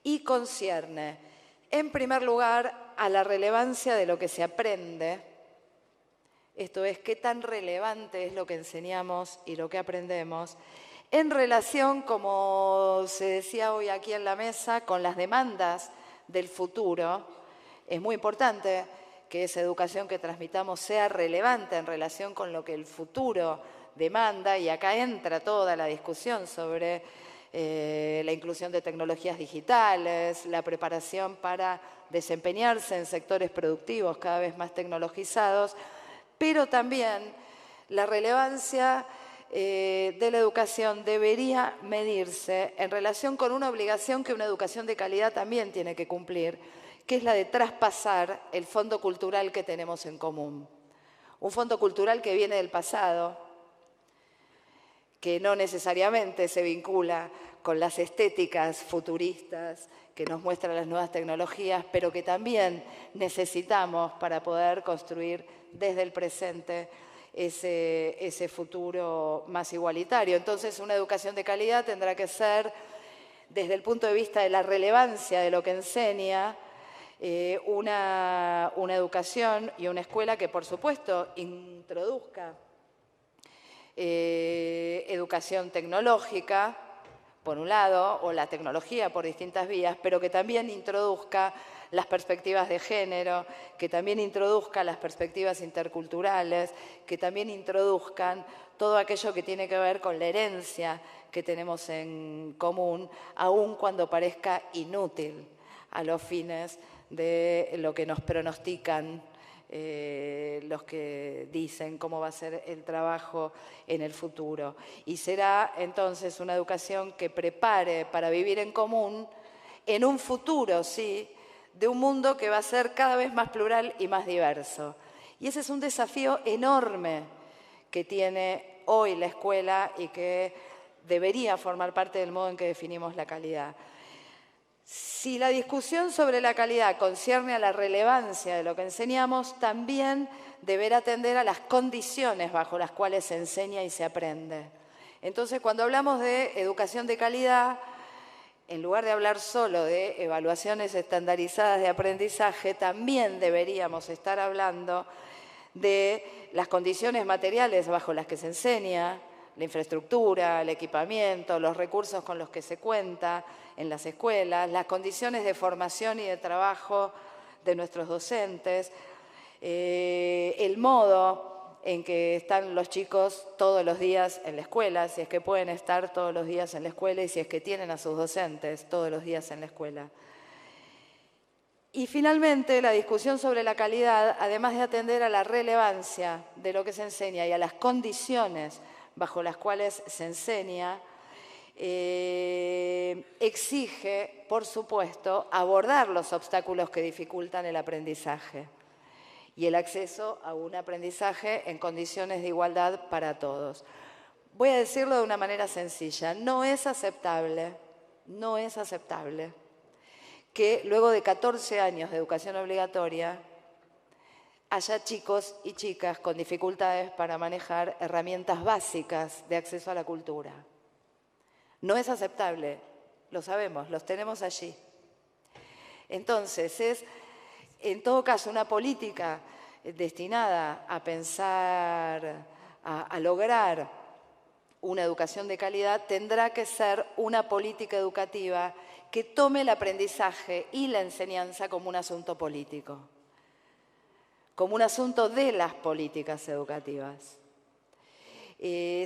y concierne, en primer lugar, a la relevancia de lo que se aprende. Esto es, qué tan relevante es lo que enseñamos y lo que aprendemos, en relación, como se decía hoy aquí en la mesa, con las demandas del futuro. Es muy importante que esa educación que transmitamos sea relevante en relación con lo que el futuro demanda, y acá entra toda la discusión sobre la inclusión de tecnologías digitales, la preparación para desempeñarse en sectores productivos cada vez más tecnologizados, pero también la relevancia de la educación debería medirse en relación con una obligación que una educación de calidad también tiene que cumplir, que es la de traspasar el fondo cultural que tenemos en común. Un fondo cultural que viene del pasado, que no necesariamente se vincula con las estéticas futuristas que nos muestran las nuevas tecnologías, pero que también necesitamos para poder construir desde el presente ese futuro más igualitario. Entonces, una educación de calidad tendrá que ser, desde el punto de vista de la relevancia de lo que enseña, una educación y una escuela que, por supuesto, introduzca educación tecnológica, por un lado, o la tecnología por distintas vías, pero que también introduzca las perspectivas de género, que también introduzca las perspectivas interculturales, que también introduzcan todo aquello que tiene que ver con la herencia que tenemos en común, aun cuando parezca inútil a los fines de lo que nos pronostican los que dicen cómo va a ser el trabajo en el futuro. Y será entonces una educación que prepare para vivir en común en un futuro, sí, de un mundo que va a ser cada vez más plural y más diverso. Y ese es un desafío enorme que tiene hoy la escuela y que debería formar parte del modo en que definimos la calidad. Si la discusión sobre la calidad concierne a la relevancia de lo que enseñamos, también deberá atender a las condiciones bajo las cuales se enseña y se aprende. Entonces, cuando hablamos de educación de calidad, en lugar de hablar solo de evaluaciones estandarizadas de aprendizaje, también deberíamos estar hablando de las condiciones materiales bajo las que se enseña, la infraestructura, el equipamiento, los recursos con los que se cuenta en las escuelas, las condiciones de formación y de trabajo de nuestros docentes, el modo en que están los chicos todos los días en la escuela, si es que pueden estar todos los días en la escuela y si es que tienen a sus docentes todos los días en la escuela. Y finalmente, la discusión sobre la calidad, además de atender a la relevancia de lo que se enseña y a las condiciones bajo las cuales se enseña, exige, por supuesto, abordar los obstáculos que dificultan el aprendizaje y el acceso a un aprendizaje en condiciones de igualdad para todos. Voy a decirlo de una manera sencilla, no es aceptable que luego de 14 años de educación obligatoria haya chicos y chicas con dificultades para manejar herramientas básicas de acceso a la cultura. No es aceptable, lo sabemos, los tenemos allí. Entonces, es en todo caso una política destinada a pensar, a lograr una educación de calidad, tendrá que ser una política educativa que tome el aprendizaje y la enseñanza como un asunto político, como un asunto de las políticas educativas.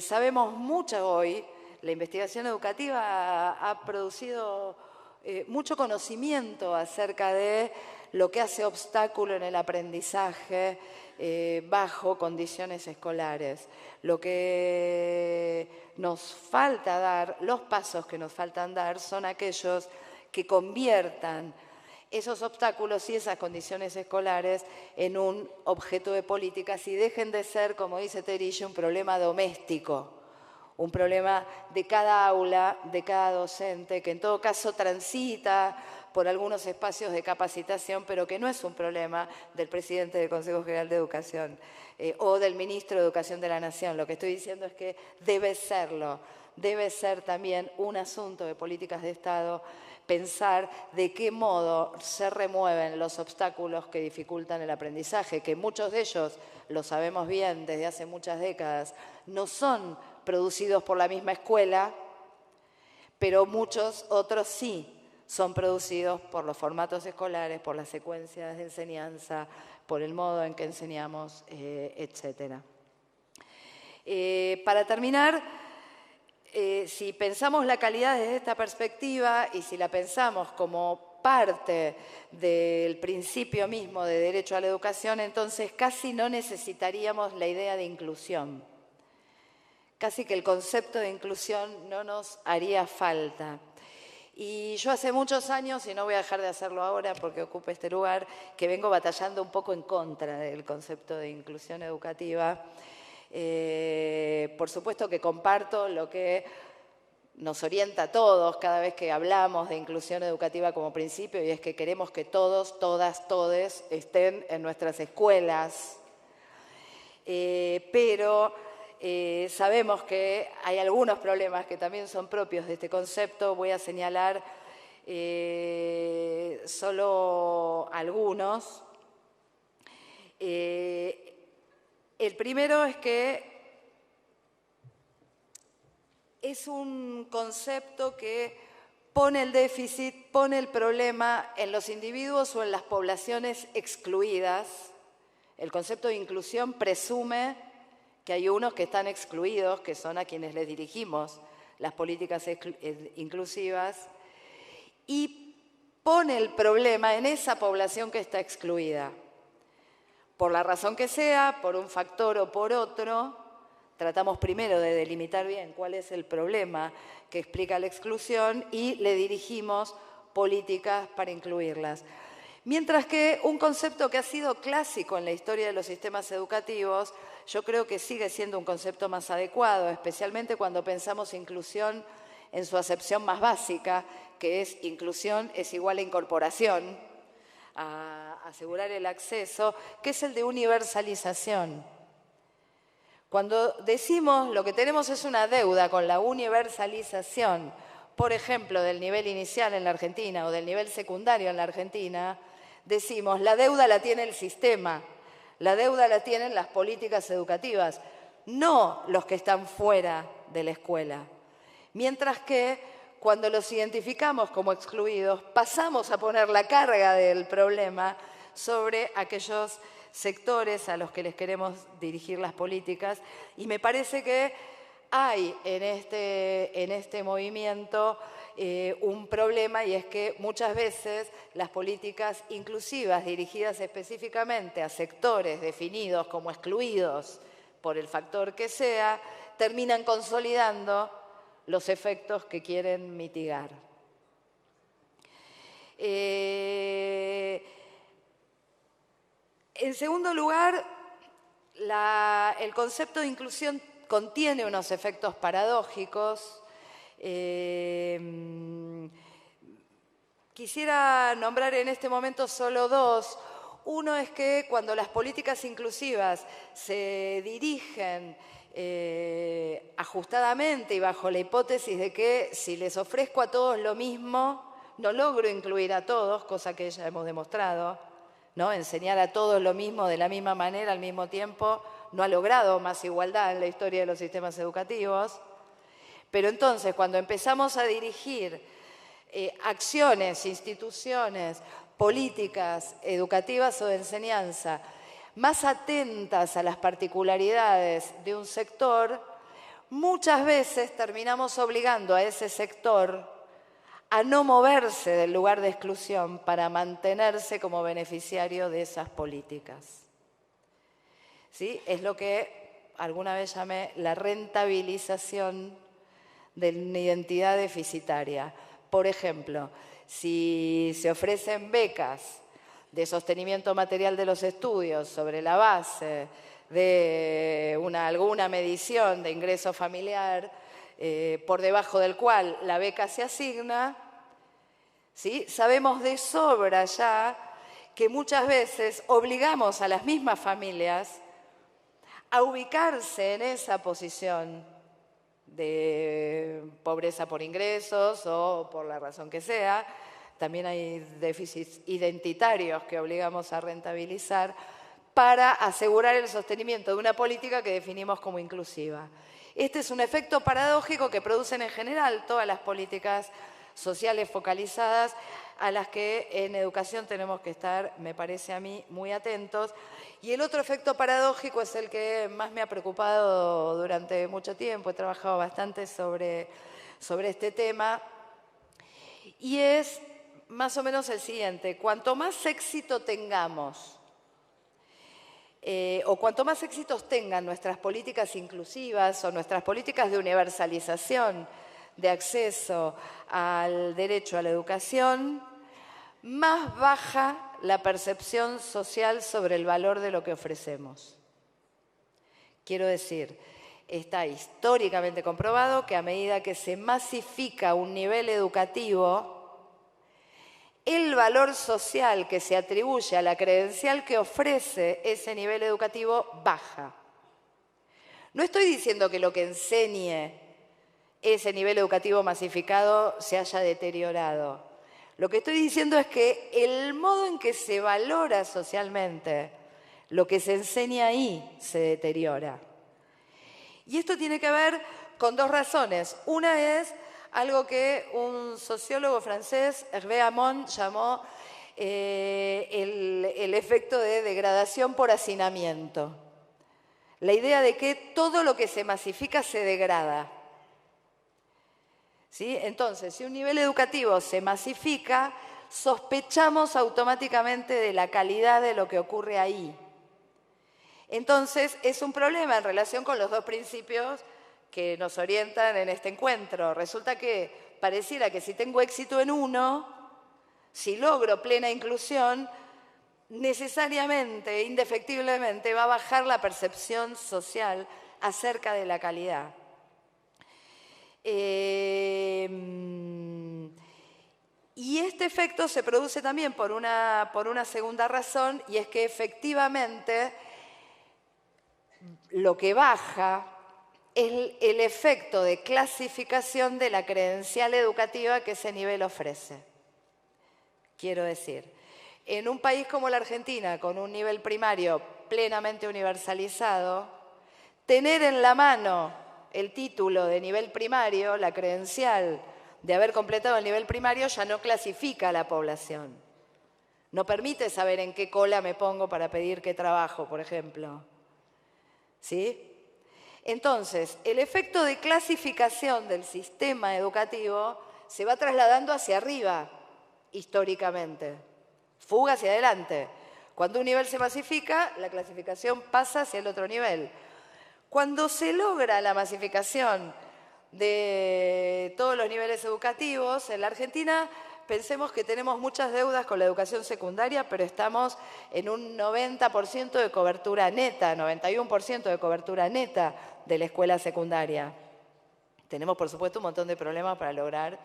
Sabemos mucho hoy, la investigación educativa ha producido mucho conocimiento acerca de lo que hace obstáculo en el aprendizaje bajo condiciones escolares. Lo que nos falta dar, los pasos que nos faltan dar son aquellos que conviertan esos obstáculos y esas condiciones escolares en un objeto de políticas y dejen de ser, como dice Terillo, un problema doméstico, un problema de cada aula, de cada docente, que en todo caso transita por algunos espacios de capacitación, pero que no es un problema del presidente del Consejo General de Educación o del ministro de Educación de la Nación. Lo que estoy diciendo es que debe serlo, debe ser también un asunto de políticas de Estado pensar de qué modo se remueven los obstáculos que dificultan el aprendizaje, que muchos de ellos, lo sabemos bien desde hace muchas décadas, no son producidos por la misma escuela, pero muchos otros sí son producidos por los formatos escolares, por las secuencias de enseñanza, por el modo en que enseñamos, etc. Para terminar, si pensamos la calidad desde esta perspectiva y si la pensamos como parte del principio mismo de derecho a la educación, entonces casi no necesitaríamos la idea de inclusión. Casi que el concepto de inclusión no nos haría falta. Y yo hace muchos años, y no voy a dejar de hacerlo ahora porque ocupo este lugar, que vengo batallando un poco en contra del concepto de inclusión educativa. Por supuesto que comparto lo que nos orienta a todos cada vez que hablamos de inclusión educativa como principio, y es que queremos que todos, todas, todes estén en nuestras escuelas. Pero sabemos que hay algunos problemas que también son propios de este concepto. Voy a señalar solo algunos. El primero es que es un concepto que pone el déficit, pone el problema en los individuos o en las poblaciones excluidas. El concepto de inclusión presume que hay unos que están excluidos, que son a quienes les dirigimos las políticas inclusivas, y pone el problema en esa población que está excluida. Por la razón que sea, por un factor o por otro, tratamos primero de delimitar bien cuál es el problema que explica la exclusión y le dirigimos políticas para incluirlas. Mientras que un concepto que ha sido clásico en la historia de los sistemas educativos, yo creo que sigue siendo un concepto más adecuado, especialmente cuando pensamos inclusión en su acepción más básica, que es inclusión es igual a incorporación, a asegurar el acceso, que es el de universalización. Cuando decimos lo que tenemos es una deuda con la universalización, por ejemplo, del nivel inicial en la Argentina o del nivel secundario en la Argentina, decimos la deuda la tiene el sistema, la deuda la tienen las políticas educativas, no los que están fuera de la escuela. Mientras que cuando los identificamos como excluidos, pasamos a poner la carga del problema sobre aquellos sectores a los que les queremos dirigir las políticas. Y me parece que hay en este movimiento un problema, y es que muchas veces las políticas inclusivas dirigidas específicamente a sectores definidos como excluidos por el factor que sea, terminan consolidando los efectos que quieren mitigar. En segundo lugar, el concepto de inclusión contiene unos efectos paradójicos. Quisiera nombrar en este momento solo dos. Uno es que cuando las políticas inclusivas se dirigen ajustadamente y bajo la hipótesis de que si les ofrezco a todos lo mismo, no logro incluir a todos, cosa que ya hemos demostrado, ¿no? Enseñar a todos lo mismo de la misma manera al mismo tiempo no ha logrado más igualdad en la historia de los sistemas educativos. Pero entonces, cuando empezamos a dirigir acciones, instituciones, políticas educativas o de enseñanza más atentas a las particularidades de un sector, muchas veces terminamos obligando a ese sector a no moverse del lugar de exclusión para mantenerse como beneficiario de esas políticas. ¿Sí? Es lo que alguna vez llamé la rentabilización de una identidad deficitaria. Por ejemplo, si se ofrecen becas de sostenimiento material de los estudios sobre la base de alguna medición de ingreso familiar, por debajo del cual la beca se asigna, ¿sí? Sabemos de sobra ya que muchas veces obligamos a las mismas familias a ubicarse en esa posición de pobreza por ingresos o por la razón que sea. También hay déficits identitarios que obligamos a rentabilizar para asegurar el sostenimiento de una política que definimos como inclusiva. Este es un efecto paradójico que producen en general todas las políticas sociales focalizadas a las que en educación tenemos que estar, me parece a mí, muy atentos. Y el otro efecto paradójico es el que más me ha preocupado durante mucho tiempo, he trabajado bastante sobre este tema, y es más o menos el siguiente: cuanto más éxito tengamos, o cuanto más éxitos tengan nuestras políticas inclusivas o nuestras políticas de universalización de acceso al derecho a la educación, más baja la percepción social sobre el valor de lo que ofrecemos. Quiero decir, está históricamente comprobado que a medida que se masifica un nivel educativo, el valor social que se atribuye a la credencial que ofrece ese nivel educativo baja. No estoy diciendo que lo que enseñe ese nivel educativo masificado se haya deteriorado. Lo que estoy diciendo es que el modo en que se valora socialmente lo que se enseña ahí se deteriora. Y esto tiene que ver con dos razones. Una es algo que un sociólogo francés, Hervé Hamon, llamó el efecto de degradación por hacinamiento. La idea de que todo lo que se masifica se degrada. ¿Sí? Entonces, si un nivel educativo se masifica, sospechamos automáticamente de la calidad de lo que ocurre ahí. Entonces, es un problema en relación con los dos principios que nos orientan en este encuentro. Resulta que pareciera que si tengo éxito en uno, si logro plena inclusión, necesariamente, indefectiblemente, va a bajar la percepción social acerca de la calidad. Y este efecto se produce también por una segunda razón, y es que efectivamente lo que baja es el efecto de clasificación de la credencial educativa que ese nivel ofrece. Quiero decir, en un país como la Argentina, con un nivel primario plenamente universalizado, tener en la mano el título de nivel primario, la credencial de haber completado el nivel primario, ya no clasifica a la población. No permite saber en qué cola me pongo para pedir qué trabajo, por ejemplo. ¿Sí? Entonces, el efecto de clasificación del sistema educativo se va trasladando hacia arriba, históricamente. Fuga hacia adelante. Cuando un nivel se masifica, la clasificación pasa hacia el otro nivel. Cuando se logra la masificación de todos los niveles educativos, en la Argentina pensemos que tenemos muchas deudas con la educación secundaria, pero estamos en un 90% de cobertura neta, 91% de cobertura neta de la escuela secundaria. Tenemos, por supuesto, un montón de problemas para lograr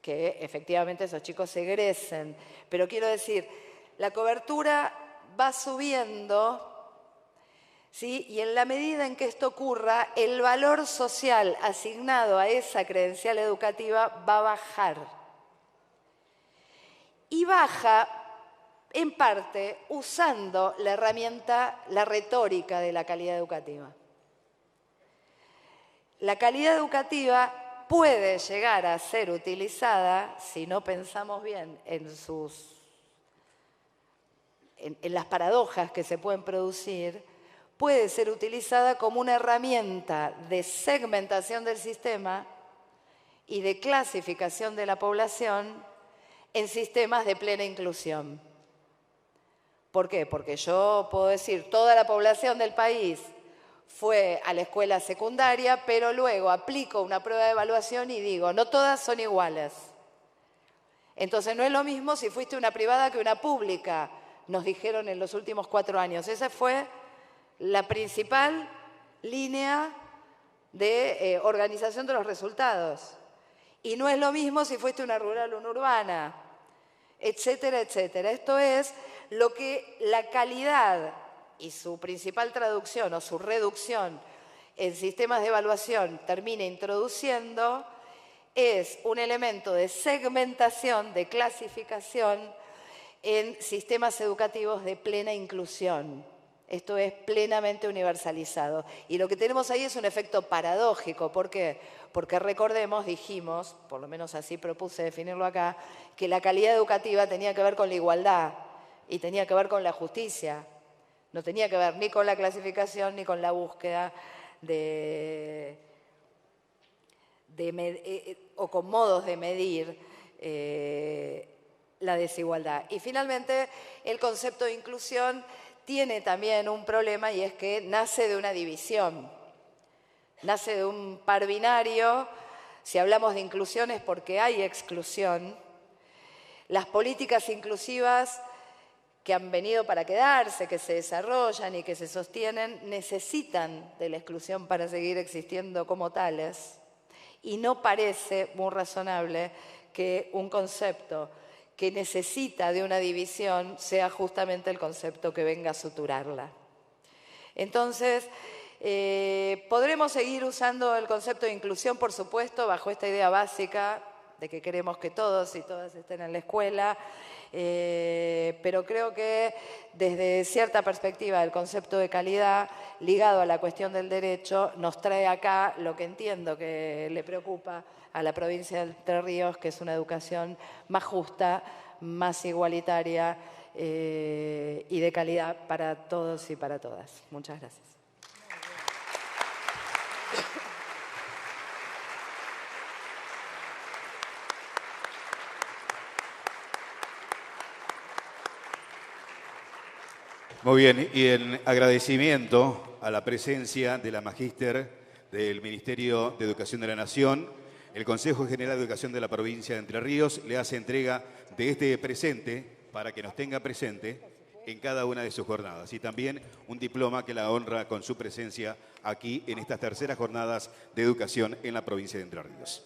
que efectivamente esos chicos se egresen. Pero quiero decir, la cobertura va subiendo, ¿sí? Y en la medida en que esto ocurra, el valor social asignado a esa credencial educativa va a bajar. Y baja, en parte, usando la herramienta, la retórica de la calidad educativa. La calidad educativa puede llegar a ser utilizada, si no pensamos bien en las paradojas que se pueden producir, puede ser utilizada como una herramienta de segmentación del sistema y de clasificación de la población en sistemas de plena inclusión. ¿Por qué? Porque yo puedo decir, toda la población del país fue a la escuela secundaria, pero luego aplico una prueba de evaluación y digo, no todas son iguales. Entonces no es lo mismo si fuiste una privada que una pública, nos dijeron en los últimos 4 años. Esa fue la principal línea de organización de los resultados. Y no es lo mismo si fuiste una rural o una urbana, etcétera, etcétera. Esto es lo que la calidad y su principal traducción o su reducción en sistemas de evaluación termina introduciendo, es un elemento de segmentación, de clasificación en sistemas educativos de plena inclusión. esto es plenamente universalizado. Y lo que tenemos ahí es un efecto paradójico. ¿Por qué? Porque recordemos, dijimos, por lo menos así propuse definirlo acá, que la calidad educativa tenía que ver con la igualdad y tenía que ver con la justicia. No tenía que ver ni con la clasificación ni con la búsqueda o con modos de medir la desigualdad. Y finalmente, el concepto de inclusión tiene también un problema, y es que nace de una división, nace de un par binario. Si hablamos de inclusión es porque hay exclusión. Las políticas inclusivas que han venido para quedarse, que se desarrollan y que se sostienen, necesitan de la exclusión para seguir existiendo como tales. Y no parece muy razonable que un concepto que necesita de una división sea justamente el concepto que venga a suturarla. Entonces, podremos seguir usando el concepto de inclusión, por supuesto, bajo esta idea básica de que queremos que todos y todas estén en la escuela, pero creo que desde cierta perspectiva el concepto de calidad ligado a la cuestión del derecho nos trae acá lo que entiendo que le preocupa a la provincia de Entre Ríos, que es una educación más justa, más igualitaria y de calidad para todos y para todas. Muchas gracias. Muy bien, y en agradecimiento a la presencia de la magíster del Ministerio de Educación de la Nación, el Consejo General de Educación de la provincia de Entre Ríos le hace entrega de este presente para que nos tenga presente en cada una de sus jornadas, y también un diploma que la honra con su presencia aquí en estas terceras jornadas de educación en la provincia de Entre Ríos.